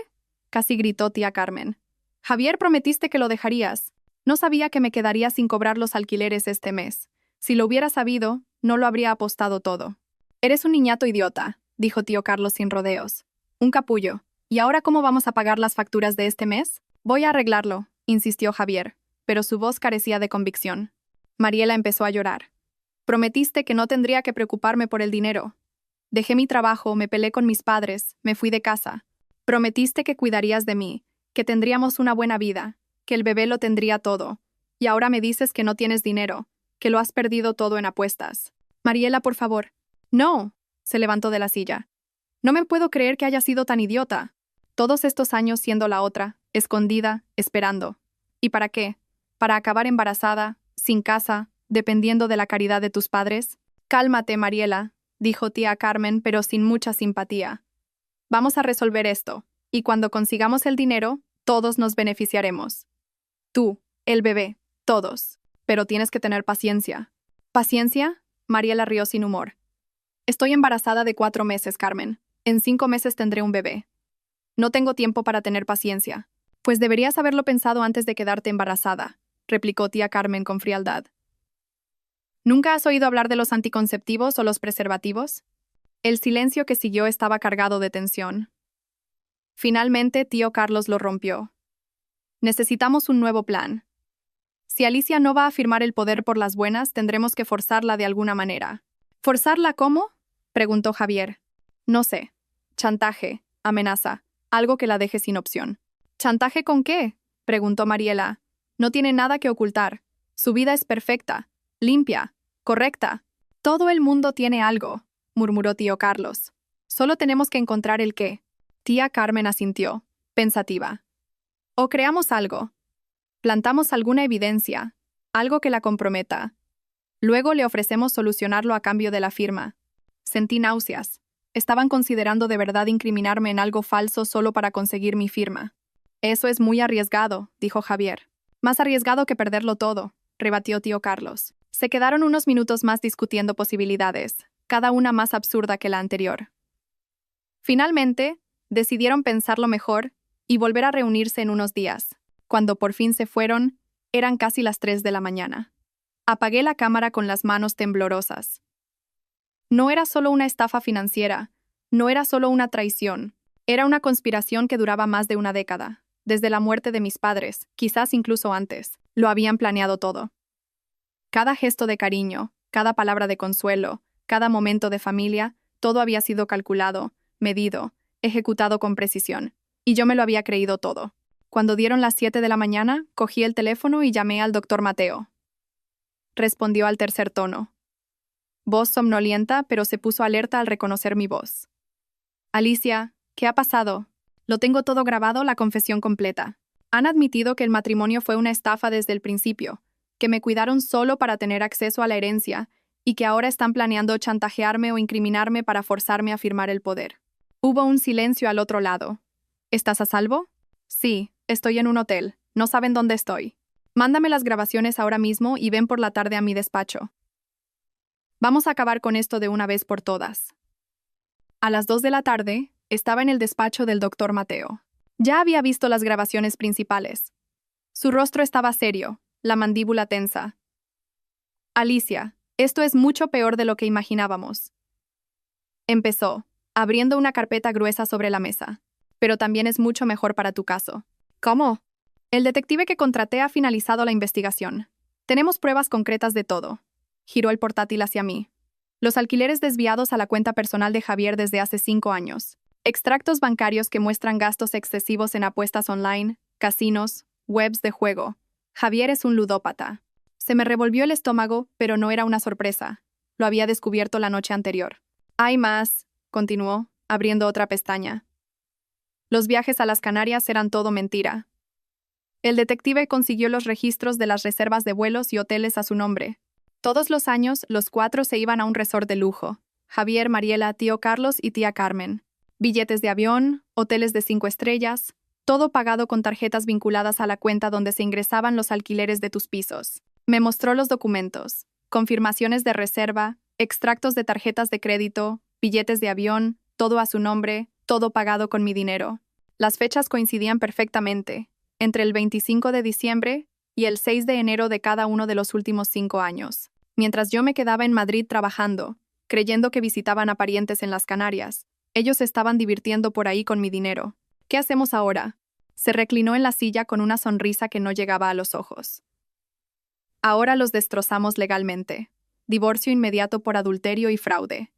casi gritó tía Carmen. Javier, prometiste que lo dejarías. No sabía que me quedaría sin cobrar los alquileres este mes. Si lo hubiera sabido, no lo habría apostado todo. Eres un niñato idiota, dijo tío Carlos sin rodeos. Un capullo. ¿Y ahora cómo vamos a pagar las facturas de este mes? Voy a arreglarlo, insistió Javier, pero su voz carecía de convicción. Mariela empezó a llorar. Prometiste que no tendría que preocuparme por el dinero. Dejé mi trabajo, me peleé con mis padres, me fui de casa. Prometiste que cuidarías de mí, que tendríamos una buena vida, que el bebé lo tendría todo. Y ahora me dices que no tienes dinero, que lo has perdido todo en apuestas. Mariela, por favor. No, se levantó de la silla. No me puedo creer que haya sido tan idiota. Todos estos años siendo la otra, escondida, esperando. ¿Y para qué? ¿Para acabar embarazada, sin casa, dependiendo de la caridad de tus padres? Cálmate, Mariela, dijo tía Carmen, pero sin mucha simpatía. Vamos a resolver esto, y cuando consigamos el dinero, todos nos beneficiaremos. Tú, el bebé, todos. Pero tienes que tener paciencia. ¿Paciencia? Mariela rió sin humor. Estoy embarazada de 4 meses, Carmen. En 5 meses tendré un bebé. No tengo tiempo para tener paciencia. Pues deberías haberlo pensado antes de quedarte embarazada, replicó tía Carmen con frialdad. ¿Nunca has oído hablar de los anticonceptivos o los preservativos? El silencio que siguió estaba cargado de tensión. Finalmente, tío Carlos lo rompió. Necesitamos un nuevo plan. Si Alicia no va a firmar el poder por las buenas, tendremos que forzarla de alguna manera. ¿Forzarla cómo?, preguntó Javier. No sé. Chantaje, amenaza, algo que la deje sin opción. ¿Chantaje con qué?, preguntó Mariela. No tiene nada que ocultar. Su vida es perfecta, limpia, correcta. Todo el mundo tiene algo, murmuró tío Carlos. Solo tenemos que encontrar el qué. Tía Carmen asintió, pensativa. O creamos algo. Plantamos alguna evidencia, algo que la comprometa. Luego le ofrecemos solucionarlo a cambio de la firma. Sentí náuseas. Estaban considerando de verdad incriminarme en algo falso solo para conseguir mi firma. Eso es muy arriesgado, dijo Javier. Más arriesgado que perderlo todo, rebatió tío Carlos. Se quedaron unos minutos más discutiendo posibilidades, cada una más absurda que la anterior. Finalmente, decidieron pensarlo mejor y volver a reunirse en unos días. Cuando por fin se fueron, eran casi las 3 de la mañana. Apagué la cámara con las manos temblorosas. No era solo una estafa financiera, no era solo una traición, era una conspiración que duraba más de una década. Desde la muerte de mis padres, quizás incluso antes, lo habían planeado todo. Cada gesto de cariño, cada palabra de consuelo, cada momento de familia, todo había sido calculado, medido, ejecutado con precisión. Y yo me lo había creído todo. Cuando dieron las 7 de la mañana, cogí el teléfono y llamé al doctor Mateo. Respondió al tercer tono. Voz somnolienta, pero se puso alerta al reconocer mi voz. Alicia, ¿qué ha pasado? Lo tengo todo grabado, la confesión completa. Han admitido que el matrimonio fue una estafa desde el principio, que me cuidaron solo para tener acceso a la herencia y que ahora están planeando chantajearme o incriminarme para forzarme a firmar el poder. Hubo un silencio al otro lado. ¿Estás a salvo? Sí, estoy en un hotel. No saben dónde estoy. Mándame las grabaciones ahora mismo y ven por la tarde a mi despacho. Vamos a acabar con esto de una vez por todas. A las 2 de la tarde, estaba en el despacho del doctor Mateo. Ya había visto las grabaciones principales. Su rostro estaba serio, la mandíbula tensa. Alicia, esto es mucho peor de lo que imaginábamos. Empezó, abriendo una carpeta gruesa sobre la mesa. Pero también es mucho mejor para tu caso. ¿Cómo? El detective que contraté ha finalizado la investigación. Tenemos pruebas concretas de todo. Giró el portátil hacia mí. Los alquileres desviados a la cuenta personal de Javier desde hace 5 años. Extractos bancarios que muestran gastos excesivos en apuestas online, casinos, webs de juego. Javier es un ludópata. Se me revolvió el estómago, pero no era una sorpresa. Lo había descubierto la noche anterior. Hay más, continuó, abriendo otra pestaña. Los viajes a las Canarias eran todo mentira. El detective consiguió los registros de las reservas de vuelos y hoteles a su nombre. Todos los años, los 4 se iban a un resort de lujo. Javier, Mariela, tío Carlos y tía Carmen. Billetes de avión, hoteles de 5 estrellas, todo pagado con tarjetas vinculadas a la cuenta donde se ingresaban los alquileres de tus pisos. Me mostró los documentos, confirmaciones de reserva, extractos de tarjetas de crédito, billetes de avión, todo a su nombre, todo pagado con mi dinero. Las fechas coincidían perfectamente, entre el 25 de diciembre y el 6 de enero de cada uno de los últimos 5 años. Mientras yo me quedaba en Madrid trabajando, creyendo que visitaban a parientes en las Canarias, ellos se estaban divirtiendo por ahí con mi dinero. ¿Qué hacemos ahora? Se reclinó en la silla con una sonrisa que no llegaba a los ojos. Ahora los destrozamos legalmente. Divorcio inmediato por adulterio y fraude.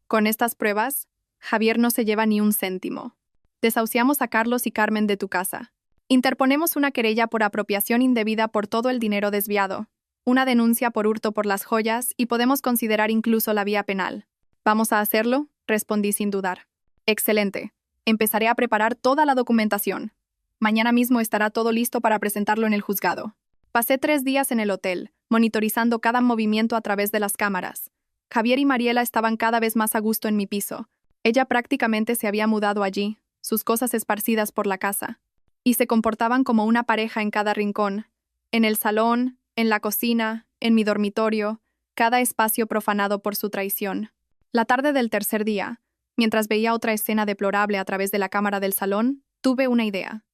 Con estas pruebas, Javier no se lleva ni un céntimo. Desahuciamos a Carlos y Carmen de tu casa. Interponemos una querella por apropiación indebida por todo el dinero desviado, una denuncia por hurto por las joyas y podemos considerar incluso la vía penal. ¿Vamos a hacerlo?, respondí sin dudar. Excelente. Empezaré a preparar toda la documentación. Mañana mismo estará todo listo para presentarlo en el juzgado. Pasé 3 días en el hotel, monitorizando cada movimiento a través de las cámaras. Javier y Mariela estaban cada vez más a gusto en mi piso. Ella prácticamente se había mudado allí, sus cosas esparcidas por la casa. Y se comportaban como una pareja en cada rincón. En el salón, en la cocina, en mi dormitorio, cada espacio profanado por su traición. La tarde del tercer día, mientras veía otra escena deplorable a través de la cámara del salón, tuve una idea.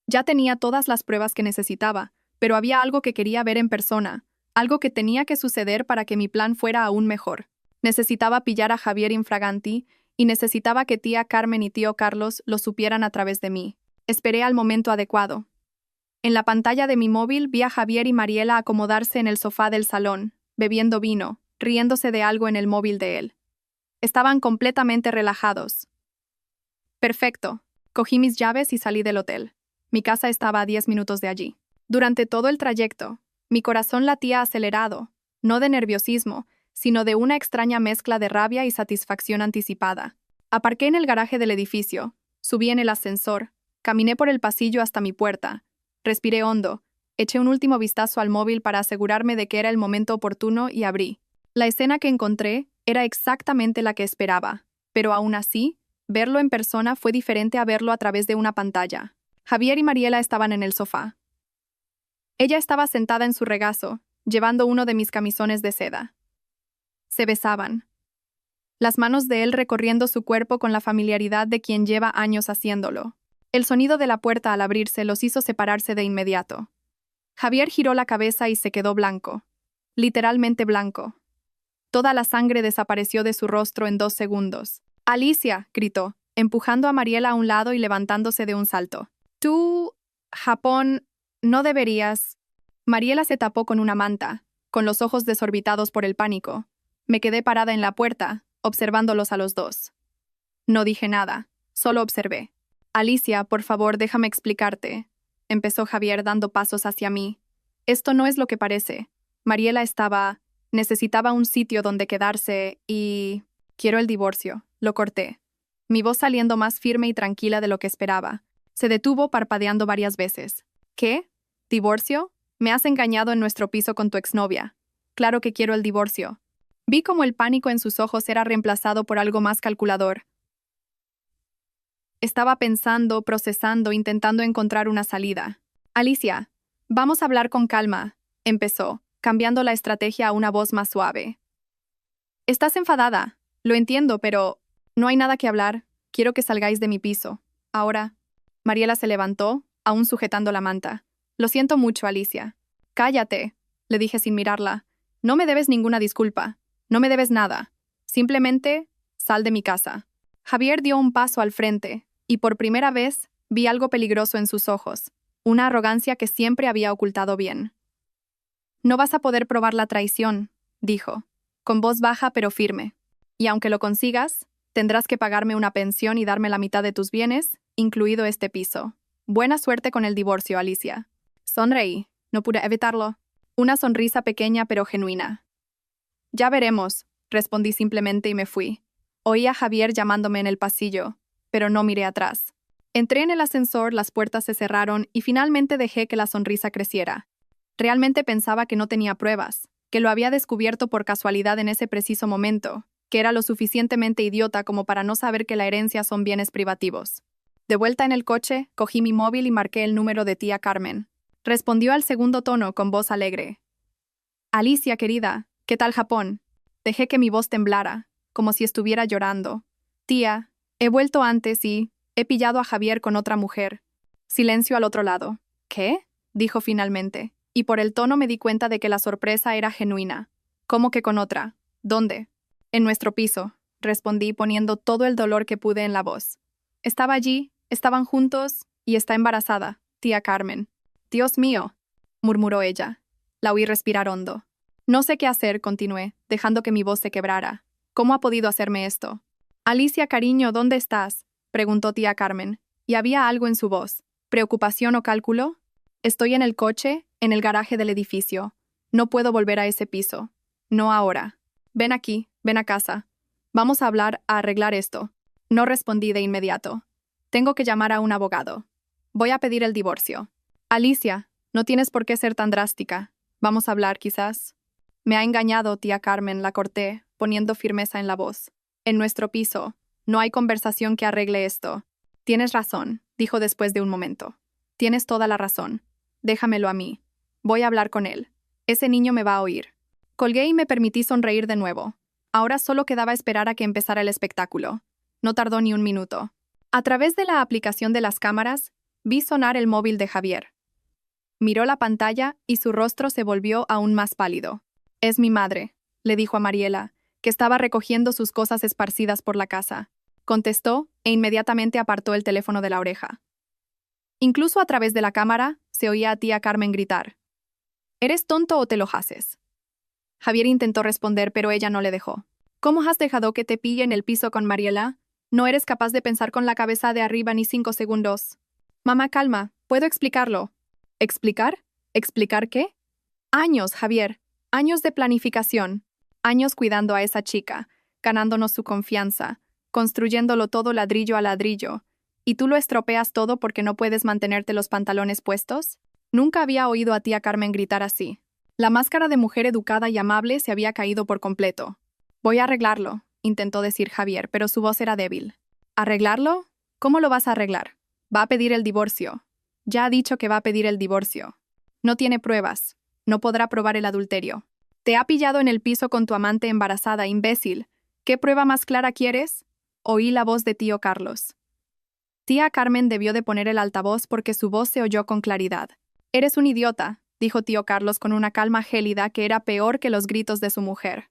Ya tenía todas las pruebas que necesitaba, pero había algo que quería ver en persona, algo que tenía que suceder para que mi plan fuera aún mejor. Necesitaba pillar a Javier infraganti y necesitaba que tía Carmen y tío Carlos lo supieran a través de mí. Esperé al momento adecuado. En la pantalla de mi móvil vi a Javier y Mariela acomodarse en el sofá del salón, bebiendo vino, riéndose de algo en el móvil de él. Estaban completamente relajados. Perfecto. Cogí mis llaves y salí del hotel. Mi casa estaba a 10 minutos de allí. Durante todo el trayecto, mi corazón latía acelerado, no de nerviosismo, sino de una extraña mezcla de rabia y satisfacción anticipada. Aparqué en el garaje del edificio, subí en el ascensor, caminé por el pasillo hasta mi puerta, respiré hondo, eché un último vistazo al móvil para asegurarme de que era el momento oportuno y abrí. La escena que encontré era exactamente la que esperaba, pero aún así, verlo en persona fue diferente a verlo a través de una pantalla. Javier y Mariela estaban en el sofá. Ella estaba sentada en su regazo, llevando uno de mis camisones de seda. Se besaban. Las manos de él recorriendo su cuerpo con la familiaridad de quien lleva años haciéndolo. El sonido de la puerta al abrirse los hizo separarse de inmediato. Javier giró la cabeza y se quedó blanco. Literalmente blanco. Toda la sangre desapareció de su rostro en 2 segundos. «Alicia», gritó, empujando a Mariela a un lado y levantándose de un salto. «Tú, Japón, no deberías». Mariela se tapó con una manta, con los ojos desorbitados por el pánico. Me quedé parada en la puerta, observándolos a los dos. No dije nada, solo observé. «Alicia, por favor, déjame explicarte», empezó Javier dando pasos hacia mí. «Esto no es lo que parece. Mariela necesitaba un sitio donde quedarse y... Quiero el divorcio», lo corté. Mi voz saliendo más firme y tranquila de lo que esperaba. Se detuvo parpadeando varias veces. «¿Qué? ¿Divorcio? Me has engañado en nuestro piso con tu exnovia. Claro que quiero el divorcio». Vi como el pánico en sus ojos era reemplazado por algo más calculador. Estaba pensando, procesando, intentando encontrar una salida. «Alicia, vamos a hablar con calma», empezó, cambiando la estrategia a una voz más suave. «Estás enfadada, lo entiendo, pero no hay nada que hablar. Quiero que salgáis de mi piso. Ahora». Mariela se levantó, aún sujetando la manta. «Lo siento mucho, Alicia». «Cállate», le dije sin mirarla. «No me debes ninguna disculpa. No me debes nada. Simplemente, sal de mi casa». Javier dio un paso al frente, y por primera vez vi algo peligroso en sus ojos, una arrogancia que siempre había ocultado bien. «No vas a poder probar la traición», dijo, con voz baja pero firme. «Y aunque lo consigas, tendrás que pagarme una pensión y darme la mitad de tus bienes, incluido este piso. Buena suerte con el divorcio, Alicia». Sonreí, no pude evitarlo. Una sonrisa pequeña pero genuina. «Ya veremos», respondí simplemente y me fui. Oí a Javier llamándome en el pasillo, pero no miré atrás. Entré en el ascensor, las puertas se cerraron y finalmente dejé que la sonrisa creciera. Realmente pensaba que no tenía pruebas, que lo había descubierto por casualidad en ese preciso momento, que era lo suficientemente idiota como para no saber que la herencia son bienes privativos. De vuelta en el coche, cogí mi móvil y marqué el número de tía Carmen. Respondió al segundo tono con voz alegre. «Alicia, querida, ¿qué tal Japón?» Dejé que mi voz temblara, como si estuviera llorando. «Tía, he vuelto antes y he pillado a Javier con otra mujer». Silencio al otro lado. «¿Qué?», dijo finalmente, y por el tono me di cuenta de que la sorpresa era genuina. «¿Cómo que con otra? ¿Dónde?» «En nuestro piso», respondí poniendo todo el dolor que pude en la voz. «Estaba allí, estaban juntos y está embarazada, tía Carmen». «Dios mío», murmuró ella. La oí respirar hondo. «No sé qué hacer», continué, dejando que mi voz se quebrara. «¿Cómo ha podido hacerme esto?» «Alicia, cariño, ¿dónde estás?», preguntó tía Carmen, y había algo en su voz. ¿Preocupación o cálculo? «Estoy en el coche, en el garaje del edificio. No puedo volver a ese piso. No ahora. Ven aquí, ven a casa. Vamos a hablar, a arreglar esto». No respondí de inmediato. «Tengo que llamar a un abogado. Voy a pedir el divorcio». «Alicia, no tienes por qué ser tan drástica. Vamos a hablar, quizás». «Me ha engañado, tía Carmen», la corté, poniendo firmeza en la voz. «En nuestro piso. No hay conversación que arregle esto». «Tienes razón», dijo después de un momento. «Tienes toda la razón. Déjamelo a mí. Voy a hablar con él. Ese niño me va a oír». Colgué y me permití sonreír de nuevo. Ahora solo quedaba esperar a que empezara el espectáculo. No tardó ni un minuto. A través de la aplicación de las cámaras, vi sonar el móvil de Javier. Miró la pantalla y su rostro se volvió aún más pálido. «Es mi madre», le dijo a Mariela, que estaba recogiendo sus cosas esparcidas por la casa. Contestó e inmediatamente apartó el teléfono de la oreja. Incluso a través de la cámara se oía a tía Carmen gritar. «¿Eres tonto o te lo haces?». Javier intentó responder, pero ella no le dejó. «¿Cómo has dejado que te pille en el piso con Mariela? No eres capaz de pensar con la cabeza de arriba ni 5 segundos». «Mamá, calma, puedo explicarlo». «¿Explicar? ¿Explicar qué?» «Años, Javier. Años de planificación. Años cuidando a esa chica, ganándonos su confianza, construyéndolo todo ladrillo a ladrillo, y tú lo estropeas todo porque no puedes mantenerte los pantalones puestos? Nunca había oído a tía Carmen gritar así. La máscara de mujer educada y amable se había caído por completo. Voy a arreglarlo, intentó decir Javier, pero su voz era débil. ¿Arreglarlo? ¿Cómo lo vas a arreglar? Va a pedir el divorcio. Ya ha dicho que va a pedir el divorcio. No tiene pruebas. No podrá probar el adulterio. Te ha pillado en el piso con tu amante embarazada, imbécil. ¿Qué prueba más clara quieres? Oí la voz de tío Carlos. Tía Carmen debió de poner el altavoz porque su voz se oyó con claridad. Eres un idiota, dijo tío Carlos con una calma gélida que era peor que los gritos de su mujer.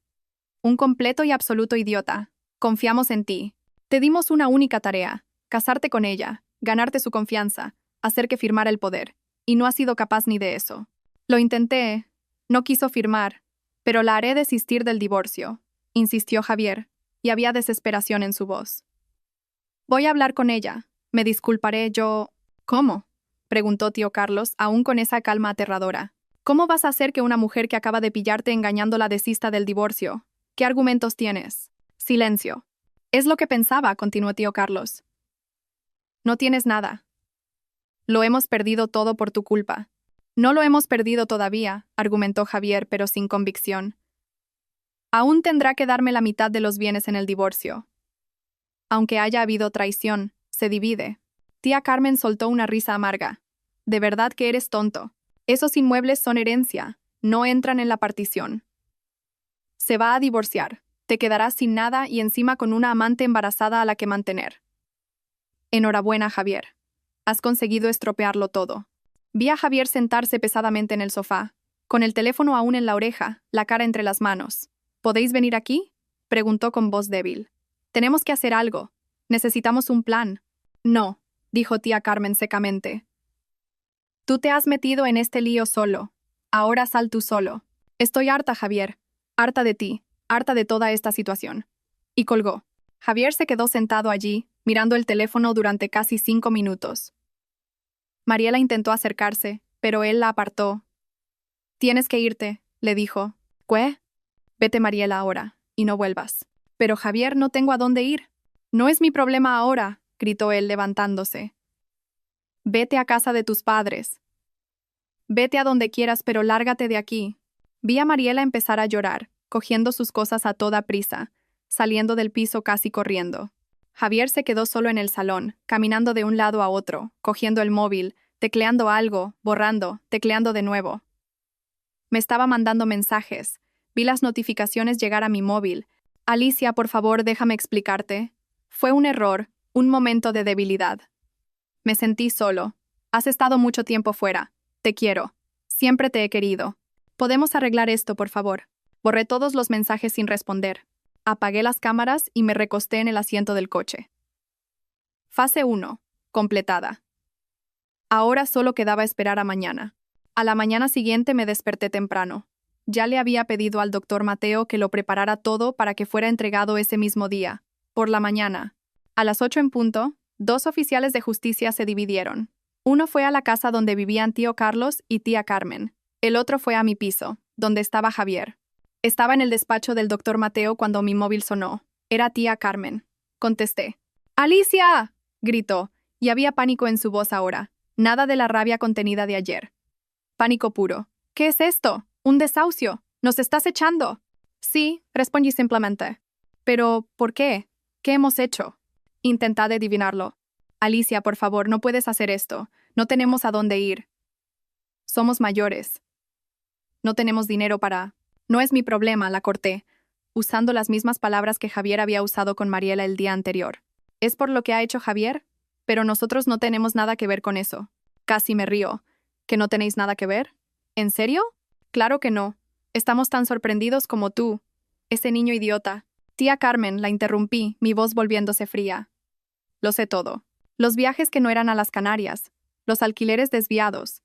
Un completo y absoluto idiota. Confiamos en ti. Te dimos una única tarea, casarte con ella, ganarte su confianza, hacer que firmara el poder, y no has sido capaz ni de eso. Lo intenté, no quiso firmar, pero la haré desistir del divorcio, insistió Javier, y había desesperación en su voz. Voy a hablar con ella, me disculparé yo... ¿Cómo? Preguntó tío Carlos, aún con esa calma aterradora. ¿Cómo vas a hacer que una mujer que acaba de pillarte engañándola desista del divorcio? ¿Qué argumentos tienes? Silencio. Es lo que pensaba, continuó tío Carlos. No tienes nada. Lo hemos perdido todo por tu culpa. No lo hemos perdido todavía, argumentó Javier, pero sin convicción. Aún tendrá que darme la mitad de los bienes en el divorcio. Aunque haya habido traición, se divide. Tía Carmen soltó una risa amarga. De verdad que eres tonto. Esos inmuebles son herencia, no entran en la partición. Se va a divorciar. Te quedarás sin nada y encima con una amante embarazada a la que mantener. Enhorabuena, Javier. Has conseguido estropearlo todo. Vi a Javier sentarse pesadamente en el sofá, con el teléfono aún en la oreja, la cara entre las manos. ¿Podéis venir aquí? Preguntó con voz débil. Tenemos que hacer algo. Necesitamos un plan. No, dijo tía Carmen secamente. Tú te has metido en este lío solo. Ahora sal tú solo. Estoy harta, Javier. Harta de ti. Harta de toda esta situación. Y colgó. Javier se quedó sentado allí, mirando el teléfono durante casi 5 minutos. Mariela intentó acercarse, pero él la apartó. Tienes que irte, le dijo. ¿Qué? Vete, Mariela, ahora, y no vuelvas. Pero Javier, no tengo a dónde ir. No es mi problema ahora, gritó él levantándose. Vete a casa de tus padres. Vete a donde quieras, pero lárgate de aquí. Vi a Mariela empezar a llorar, cogiendo sus cosas a toda prisa, saliendo del piso casi corriendo. Javier se quedó solo en el salón, caminando de un lado a otro, cogiendo el móvil, tecleando algo, borrando, tecleando de nuevo. Me estaba mandando mensajes. Vi las notificaciones llegar a mi móvil. Alicia, por favor, déjame explicarte. Fue un error, un momento de debilidad. Me sentí solo. Has estado mucho tiempo fuera. Te quiero. Siempre te he querido. ¿Podemos arreglar esto, por favor? Borré todos los mensajes sin responder. Apagué las cámaras y me recosté en el asiento del coche. Fase 1. Completada. Ahora solo quedaba esperar a mañana. A la mañana siguiente me desperté temprano. Ya le había pedido al doctor Mateo que lo preparara todo para que fuera entregado ese mismo día, por la mañana. A las 8 en punto, 2 oficiales de justicia se dividieron. Uno fue a la casa donde vivían tío Carlos y tía Carmen. El otro fue a mi piso, donde estaba Javier. Estaba en el despacho del doctor Mateo cuando mi móvil sonó. Era tía Carmen. Contesté. ¡Alicia!, gritó, y había pánico en su voz ahora. Nada de la rabia contenida de ayer. Pánico puro. ¿Qué es esto? ¿Un desahucio? ¿Nos estás echando? Sí, respondí simplemente. Pero, ¿por qué? ¿Qué hemos hecho? Intentad adivinarlo. Alicia, por favor, no puedes hacer esto. No tenemos a dónde ir. Somos mayores. No tenemos dinero para... No es mi problema, la corté, usando las mismas palabras que Javier había usado con Mariela el día anterior. Es por lo que ha hecho Javier, pero nosotros no tenemos nada que ver con eso. Casi me río. ¿Que no tenéis nada que ver? ¿En serio? Claro que no. Estamos tan sorprendidos como tú. Ese niño idiota. Tía Carmen, la interrumpí, mi voz volviéndose fría. Lo sé todo. Los viajes que no eran a las Canarias. Los alquileres desviados.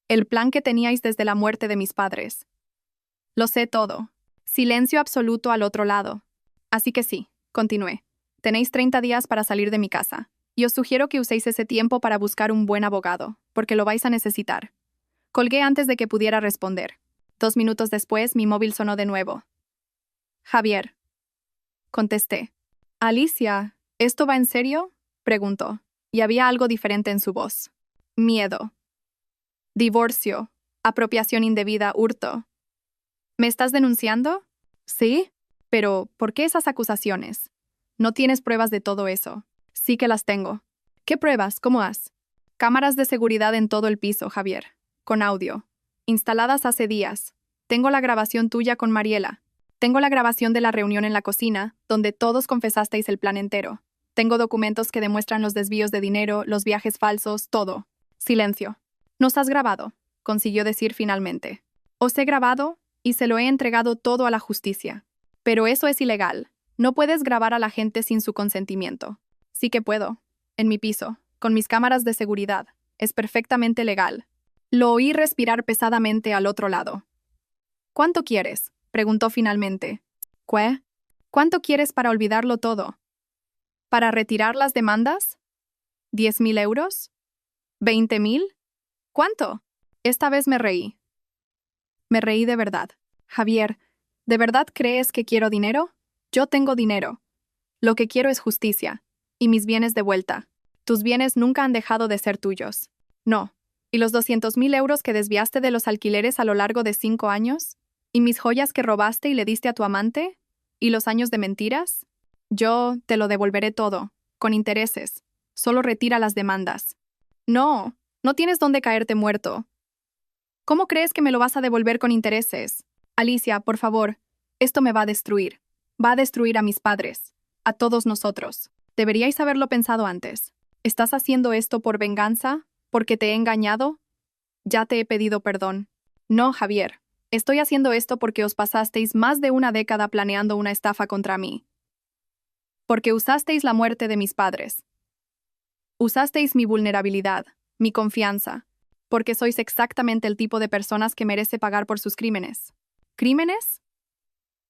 El plan que teníais desde la muerte de mis padres. Lo sé todo. Silencio absoluto al otro lado. Así que sí, continué. Tenéis 30 días para salir de mi casa. Y os sugiero que uséis ese tiempo para buscar un buen abogado, porque lo vais a necesitar. Colgué antes de que pudiera responder. 2 minutos después, mi móvil sonó de nuevo. Javier. Contesté. Alicia, ¿esto va en serio? Preguntó, y había algo diferente en su voz. Miedo. Divorcio. Apropiación indebida, hurto. ¿Me estás denunciando? Sí. Pero, ¿por qué esas acusaciones? No tienes pruebas de todo eso. Sí que las tengo. ¿Qué pruebas? ¿Cómo has? Cámaras de seguridad en todo el piso, Javier. Con audio. Instaladas hace días. Tengo la grabación tuya con Mariela. Tengo la grabación de la reunión en la cocina, donde todos confesasteis el plan entero. Tengo documentos que demuestran los desvíos de dinero, los viajes falsos, todo. Silencio. Nos has grabado, consiguió decir finalmente. Os he grabado y se lo he entregado todo a la justicia. Pero eso es ilegal. No puedes grabar a la gente sin su consentimiento. Sí que puedo. En mi piso, con mis cámaras de seguridad. Es perfectamente legal. Lo oí respirar pesadamente al otro lado. ¿Cuánto quieres? Preguntó finalmente. ¿Qué? ¿Cuánto quieres para olvidarlo todo? ¿Para retirar las demandas? ¿10.000 euros? ¿20.000? ¿Cuánto? Esta vez me reí. Me reí de verdad. Javier, ¿de verdad crees que quiero dinero? Yo tengo dinero. Lo que quiero es justicia. Y mis bienes de vuelta. Tus bienes nunca han dejado de ser tuyos. No. ¿Y los 200.000 euros que desviaste de los alquileres a lo largo de 5 años? ¿Y mis joyas que robaste y le diste a tu amante? ¿Y los años de mentiras? Yo te lo devolveré todo, con intereses. Solo retira las demandas. No, no tienes dónde caerte muerto. ¿Cómo crees que me lo vas a devolver con intereses? Alicia, por favor, esto me va a destruir. Va a destruir a mis padres, a todos nosotros. Deberíais haberlo pensado antes. ¿Estás haciendo esto por venganza? ¿Porque te he engañado? Ya te he pedido perdón. No, Javier. Estoy haciendo esto porque os pasasteis más de una década planeando una estafa contra mí. Porque usasteis la muerte de mis padres. Usasteis mi vulnerabilidad, mi confianza, porque sois exactamente el tipo de personas que merece pagar por sus crímenes. ¿Crímenes?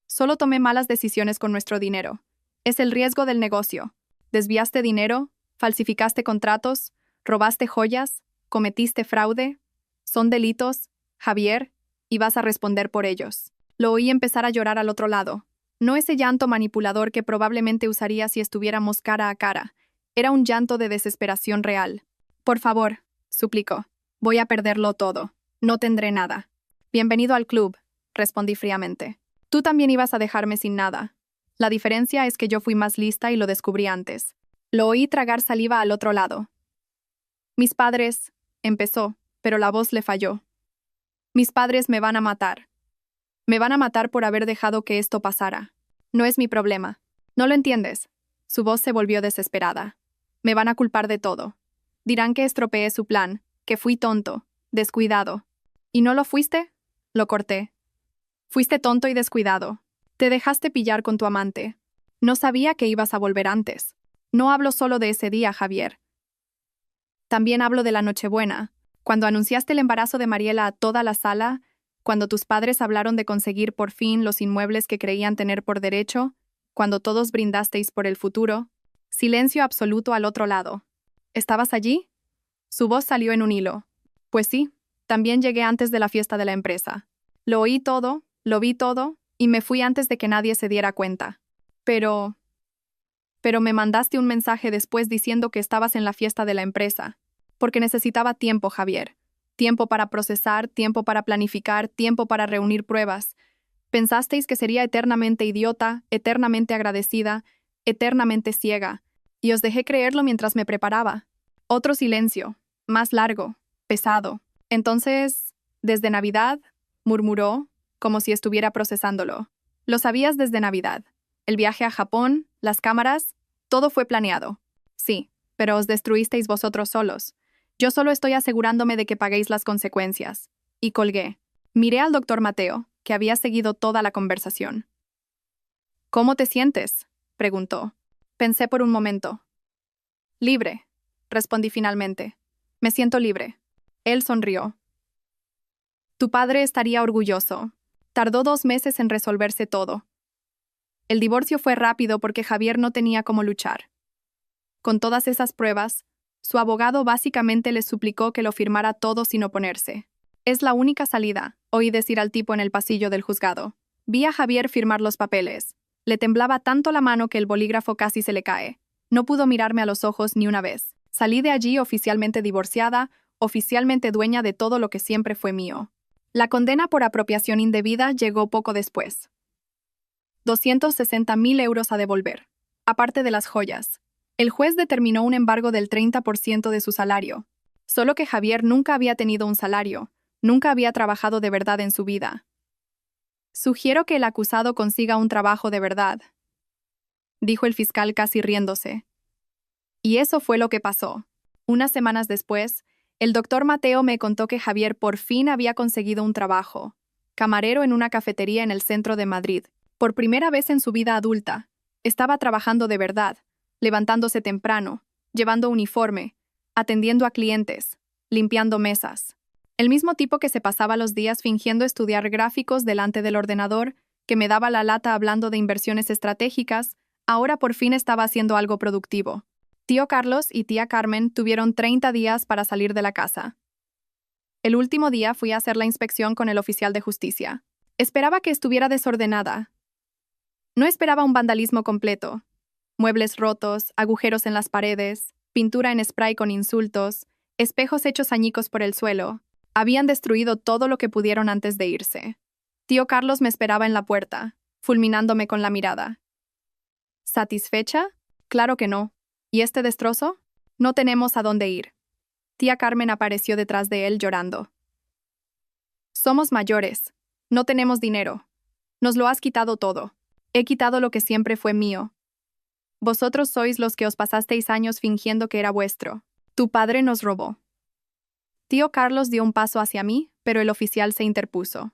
Solo tomé malas decisiones con nuestro dinero. Es el riesgo del negocio. Desviaste dinero, falsificaste contratos, robaste joyas, cometiste fraude. Son delitos, Javier, y vas a responder por ellos. Lo oí empezar a llorar al otro lado. No ese llanto manipulador que probablemente usaría si estuviéramos cara a cara. Era un llanto de desesperación real. Por favor, suplicó. Voy a perderlo todo. No tendré nada. Bienvenido al club, respondí fríamente. Tú también ibas a dejarme sin nada. La diferencia es que yo fui más lista y lo descubrí antes. Lo oí tragar saliva al otro lado. Mis padres, empezó, pero la voz le falló. Mis padres me van a matar. Me van a matar por haber dejado que esto pasara. No es mi problema. ¿No lo entiendes? Su voz se volvió desesperada. Me van a culpar de todo. Dirán que estropeé su plan, que fui tonto, descuidado. ¿Y no lo fuiste? Lo corté. Fuiste tonto y descuidado. Te dejaste pillar con tu amante. No sabía que ibas a volver antes. No hablo solo de ese día, Javier. También hablo de la Nochebuena, cuando anunciaste el embarazo de Mariela a toda la sala, cuando tus padres hablaron de conseguir por fin los inmuebles que creían tener por derecho, cuando todos brindasteis por el futuro. Silencio absoluto al otro lado. ¿Estabas allí? Su voz salió en un hilo. Pues sí, también llegué antes de la fiesta de la empresa. Lo oí todo, lo vi todo, y me fui antes de que nadie se diera cuenta. Pero me mandaste un mensaje después diciendo que estabas en la fiesta de la empresa. Porque necesitaba tiempo, Javier. Tiempo para procesar, tiempo para planificar, tiempo para reunir pruebas. Pensasteis que sería eternamente idiota, eternamente agradecida, eternamente ciega, y os dejé creerlo mientras me preparaba. Otro silencio, más largo, pesado. Entonces, desde Navidad, murmuró, como si estuviera procesándolo. Lo sabías desde Navidad. El viaje a Japón, las cámaras, todo fue planeado. Sí, pero os destruisteis vosotros solos. Yo solo estoy asegurándome de que paguéis las consecuencias. Y colgué. Miré al doctor Mateo, que había seguido toda la conversación. ¿Cómo te sientes?, preguntó. Pensé por un momento. Libre, respondí finalmente. Me siento libre. Él sonrió. Tu padre estaría orgulloso. Tardó 2 meses en resolverse todo. El divorcio fue rápido porque Javier no tenía cómo luchar. Con todas esas pruebas, su abogado básicamente le suplicó que lo firmara todo sin oponerse. Es la única salida, oí decir al tipo en el pasillo del juzgado. Vi a Javier firmar los papeles. Le temblaba tanto la mano que el bolígrafo casi se le cae. No pudo mirarme a los ojos ni una vez. Salí de allí oficialmente divorciada, oficialmente dueña de todo lo que siempre fue mío. La condena por apropiación indebida llegó poco después. 260.000 euros a devolver. Aparte de las joyas. El juez determinó un embargo del 30% de su salario. Solo que Javier nunca había tenido un salario, nunca había trabajado de verdad en su vida. Sugiero que el acusado consiga un trabajo de verdad, dijo el fiscal casi riéndose. Y eso fue lo que pasó. Unas semanas después, el doctor Mateo me contó que Javier por fin había conseguido un trabajo, camarero en una cafetería en el centro de Madrid. Por primera vez en su vida adulta, estaba trabajando de verdad, levantándose temprano, llevando uniforme, atendiendo a clientes, limpiando mesas. El mismo tipo que se pasaba los días fingiendo estudiar gráficos delante del ordenador, que me daba la lata hablando de inversiones estratégicas, ahora por fin estaba haciendo algo productivo. Tío Carlos y tía Carmen tuvieron 30 días para salir de la casa. El último día fui a hacer la inspección con el oficial de justicia. Esperaba que estuviera desordenada. No esperaba un vandalismo completo. Muebles rotos, agujeros en las paredes, pintura en spray con insultos, espejos hechos añicos por el suelo. Habían destruido todo lo que pudieron antes de irse. Tío Carlos me esperaba en la puerta, fulminándome con la mirada. ¿Satisfecha? Claro que no. ¿Y este destrozo? No tenemos a dónde ir. Tía Carmen apareció detrás de él llorando. Somos mayores. No tenemos dinero. Nos lo has quitado todo. He quitado lo que siempre fue mío. Vosotros sois los que os pasasteis años fingiendo que era vuestro. Tu padre nos robó. Tío Carlos dio un paso hacia mí, pero el oficial se interpuso.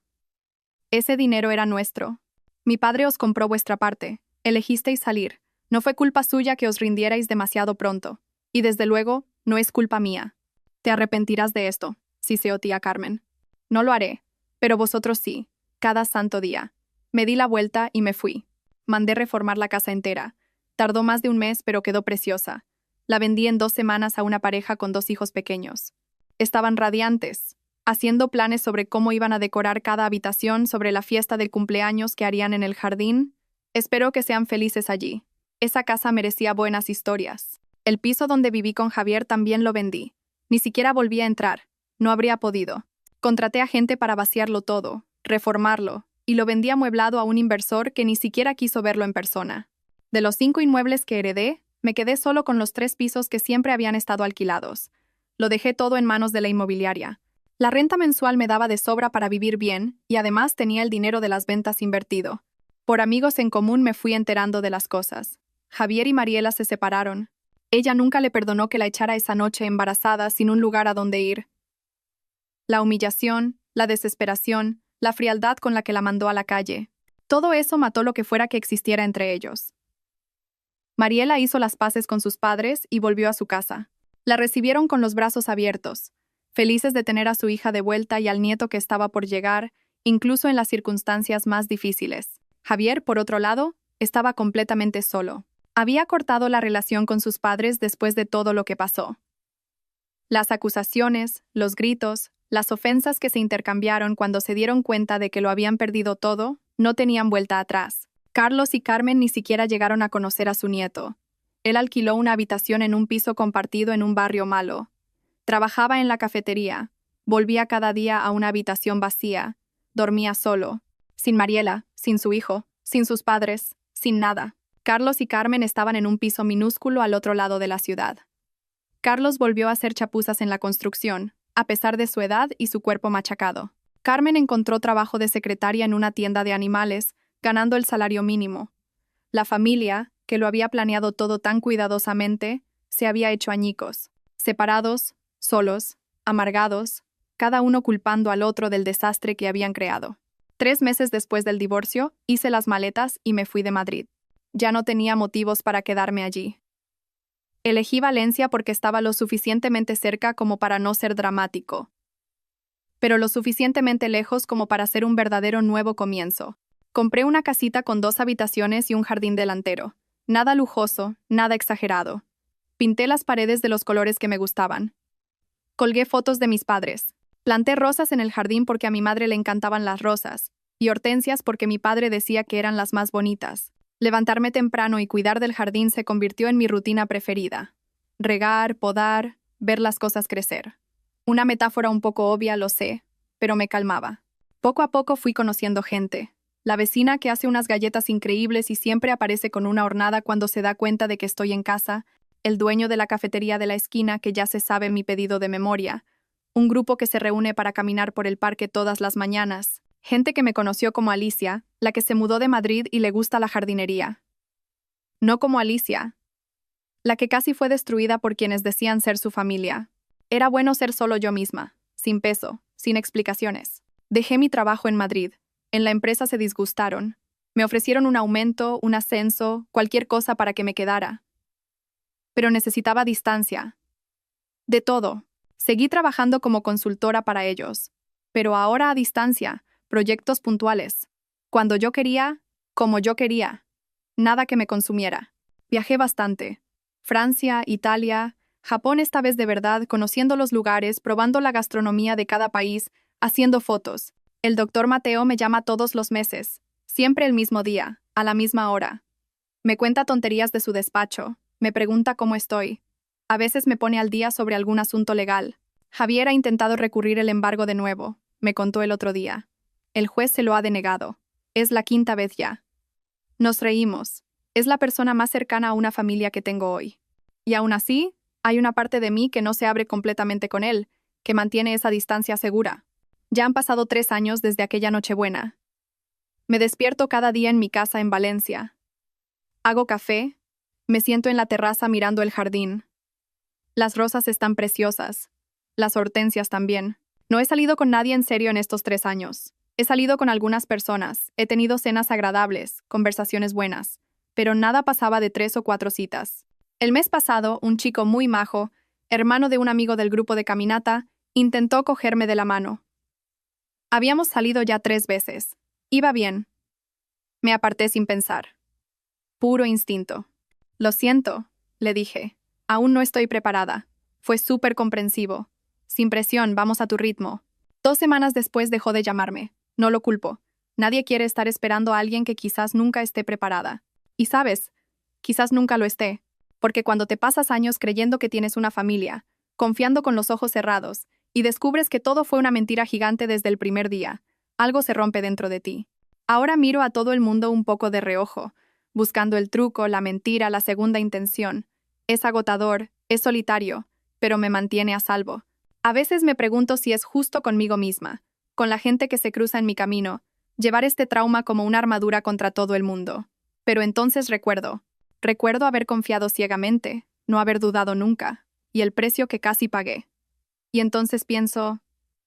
Ese dinero era nuestro. Mi padre os compró vuestra parte. Elegisteis salir. No fue culpa suya que os rindierais demasiado pronto. Y desde luego, no es culpa mía. Te arrepentirás de esto, siseó tía Carmen. No lo haré, pero vosotros sí, cada santo día. Me di la vuelta y me fui. Mandé reformar la casa entera. Tardó más de un mes, pero quedó preciosa. La vendí en 2 semanas a una pareja con 2 hijos pequeños. Estaban radiantes, haciendo planes sobre cómo iban a decorar cada habitación, sobre la fiesta del cumpleaños que harían en el jardín. Espero que sean felices allí. Esa casa merecía buenas historias. El piso donde viví con Javier también lo vendí. Ni siquiera volví a entrar. No habría podido. Contraté a gente para vaciarlo todo, reformarlo, y lo vendí amueblado a un inversor que ni siquiera quiso verlo en persona. De los 5 inmuebles que heredé, me quedé solo con los 3 pisos que siempre habían estado alquilados. Lo dejé todo en manos de la inmobiliaria. La renta mensual me daba de sobra para vivir bien, y además tenía el dinero de las ventas invertido. Por amigos en común me fui enterando de las cosas. Javier y Mariela se separaron. Ella nunca le perdonó que la echara esa noche embarazada sin un lugar a donde ir. La humillación, la desesperación, la frialdad con la que la mandó a la calle. Todo eso mató lo que fuera que existiera entre ellos. Mariela hizo las paces con sus padres y volvió a su casa. La recibieron con los brazos abiertos, felices de tener a su hija de vuelta y al nieto que estaba por llegar, incluso en las circunstancias más difíciles. Javier, por otro lado, estaba completamente solo. Había cortado la relación con sus padres después de todo lo que pasó. Las acusaciones, los gritos, las ofensas que se intercambiaron cuando se dieron cuenta de que lo habían perdido todo, no tenían vuelta atrás. Carlos y Carmen ni siquiera llegaron a conocer a su nieto. Él alquiló una habitación en un piso compartido en un barrio malo. Trabajaba en la cafetería. Volvía cada día a una habitación vacía. Dormía solo. Sin Mariela, sin su hijo, sin sus padres, sin nada. Carlos y Carmen estaban en un piso minúsculo al otro lado de la ciudad. Carlos volvió a hacer chapuzas en la construcción, a pesar de su edad y su cuerpo machacado. Carmen encontró trabajo de secretaria en una tienda de animales, ganando el salario mínimo. La familia, que lo había planeado todo tan cuidadosamente, se había hecho añicos, separados, solos, amargados, cada uno culpando al otro del desastre que habían creado. 3 meses después del divorcio, hice las maletas y me fui de Madrid. Ya no tenía motivos para quedarme allí. Elegí Valencia porque estaba lo suficientemente cerca como para no ser dramático, pero lo suficientemente lejos como para ser un verdadero nuevo comienzo. Compré una casita con 2 habitaciones y un jardín delantero. Nada lujoso, nada exagerado. Pinté las paredes de los colores que me gustaban. Colgué fotos de mis padres. Planté rosas en el jardín porque a mi madre le encantaban las rosas, y hortensias porque mi padre decía que eran las más bonitas. Levantarme temprano y cuidar del jardín se convirtió en mi rutina preferida. Regar, podar, ver las cosas crecer. Una metáfora un poco obvia, lo sé, pero me calmaba. Poco a poco fui conociendo gente. La vecina que hace unas galletas increíbles y siempre aparece con una hornada cuando se da cuenta de que estoy en casa, el dueño de la cafetería de la esquina que ya se sabe mi pedido de memoria, un grupo que se reúne para caminar por el parque todas las mañanas, gente que me conoció como Alicia, la que se mudó de Madrid y le gusta la jardinería. No como Alicia, la que casi fue destruida por quienes decían ser su familia. Era bueno ser solo yo misma, sin peso, sin explicaciones. Dejé mi trabajo en Madrid. En la empresa se disgustaron. Me ofrecieron un aumento, un ascenso, cualquier cosa para que me quedara. Pero necesitaba distancia. De todo. Seguí trabajando como consultora para ellos. Pero ahora a distancia, proyectos puntuales. Cuando yo quería, como yo quería. Nada que me consumiera. Viajé bastante. Francia, Italia, Japón esta vez de verdad, conociendo los lugares, probando la gastronomía de cada país, haciendo fotos. El doctor Mateo me llama todos los meses, siempre el mismo día, a la misma hora. Me cuenta tonterías de su despacho, me pregunta cómo estoy. A veces me pone al día sobre algún asunto legal. Javier ha intentado recurrir el embargo de nuevo, me contó el otro día. El juez se lo ha denegado. Es la 5ª vez ya. Nos reímos. Es la persona más cercana a una familia que tengo hoy. Y aún así, hay una parte de mí que no se abre completamente con él, que mantiene esa distancia segura. Ya han pasado 3 años desde aquella Nochebuena. Me despierto cada día en mi casa en Valencia. Hago café, me siento en la terraza mirando el jardín. Las rosas están preciosas, las hortensias también. No he salido con nadie en serio en estos 3 años. He salido con algunas personas, he tenido cenas agradables, conversaciones buenas, pero nada pasaba de 3 o 4 citas. El mes pasado, un chico muy majo, hermano de un amigo del grupo de caminata, intentó cogerme de la mano. Habíamos salido ya 3 veces. Iba bien. Me aparté sin pensar. Puro instinto. Lo siento, le dije. Aún no estoy preparada. Fue súper comprensivo. Sin presión, vamos a tu ritmo. 2 semanas después dejó de llamarme. No lo culpo. Nadie quiere estar esperando a alguien que quizás nunca esté preparada. Y sabes, quizás nunca lo esté. Porque cuando te pasas años creyendo que tienes una familia, confiando con los ojos cerrados, y descubres que todo fue una mentira gigante desde el primer día, algo se rompe dentro de ti. Ahora miro a todo el mundo un poco de reojo, buscando el truco, la mentira, la segunda intención. Es agotador, es solitario, pero me mantiene a salvo. A veces me pregunto si es justo conmigo misma, con la gente que se cruza en mi camino, llevar este trauma como una armadura contra todo el mundo. Pero entonces recuerdo haber confiado ciegamente, no haber dudado nunca, y el precio que casi pagué. Y entonces pienso,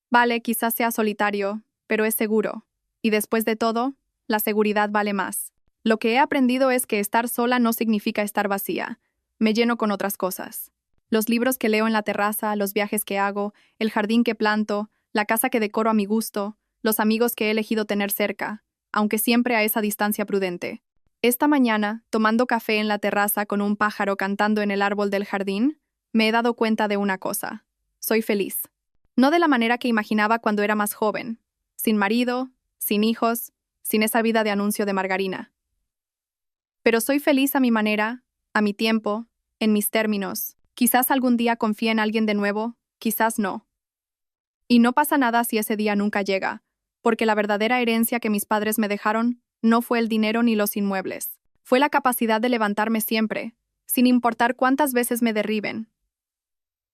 vale, quizás sea solitario, pero es seguro. Y después de todo, la seguridad vale más. Lo que he aprendido es que estar sola no significa estar vacía. Me lleno con otras cosas. Los libros que leo en la terraza, los viajes que hago, el jardín que planto, la casa que decoro a mi gusto, los amigos que he elegido tener cerca, aunque siempre a esa distancia prudente. Esta mañana, tomando café en la terraza con un pájaro cantando en el árbol del jardín, me he dado cuenta de una cosa. Soy feliz. No de la manera que imaginaba cuando era más joven. Sin marido, sin hijos, sin esa vida de anuncio de margarina. Pero soy feliz a mi manera, a mi tiempo, en mis términos. Quizás algún día confíe en alguien de nuevo, quizás no. Y no pasa nada si ese día nunca llega, porque la verdadera herencia que mis padres me dejaron no fue el dinero ni los inmuebles. Fue la capacidad de levantarme siempre, sin importar cuántas veces me derriben.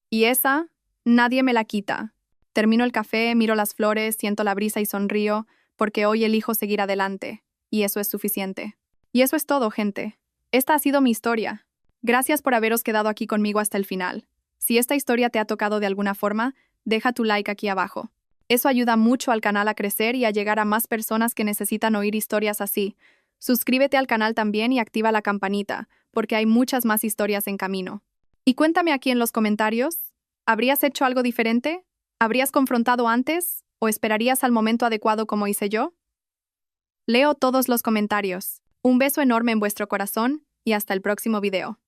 Y esa, nadie me la quita. Termino el café, miro las flores, siento la brisa y sonrío, porque hoy elijo seguir adelante, y eso es suficiente. Y eso es todo, gente. Esta ha sido mi historia. Gracias por haberos quedado aquí conmigo hasta el final. Si esta historia te ha tocado de alguna forma, deja tu like aquí abajo. Eso ayuda mucho al canal a crecer y a llegar a más personas que necesitan oír historias así. Suscríbete al canal también y activa la campanita, porque hay muchas más historias en camino. Y cuéntame aquí en los comentarios, ¿habrías hecho algo diferente? ¿Habrías confrontado antes? ¿O esperarías al momento adecuado como hice yo? Leo todos los comentarios. Un beso enorme en vuestro corazón y hasta el próximo video.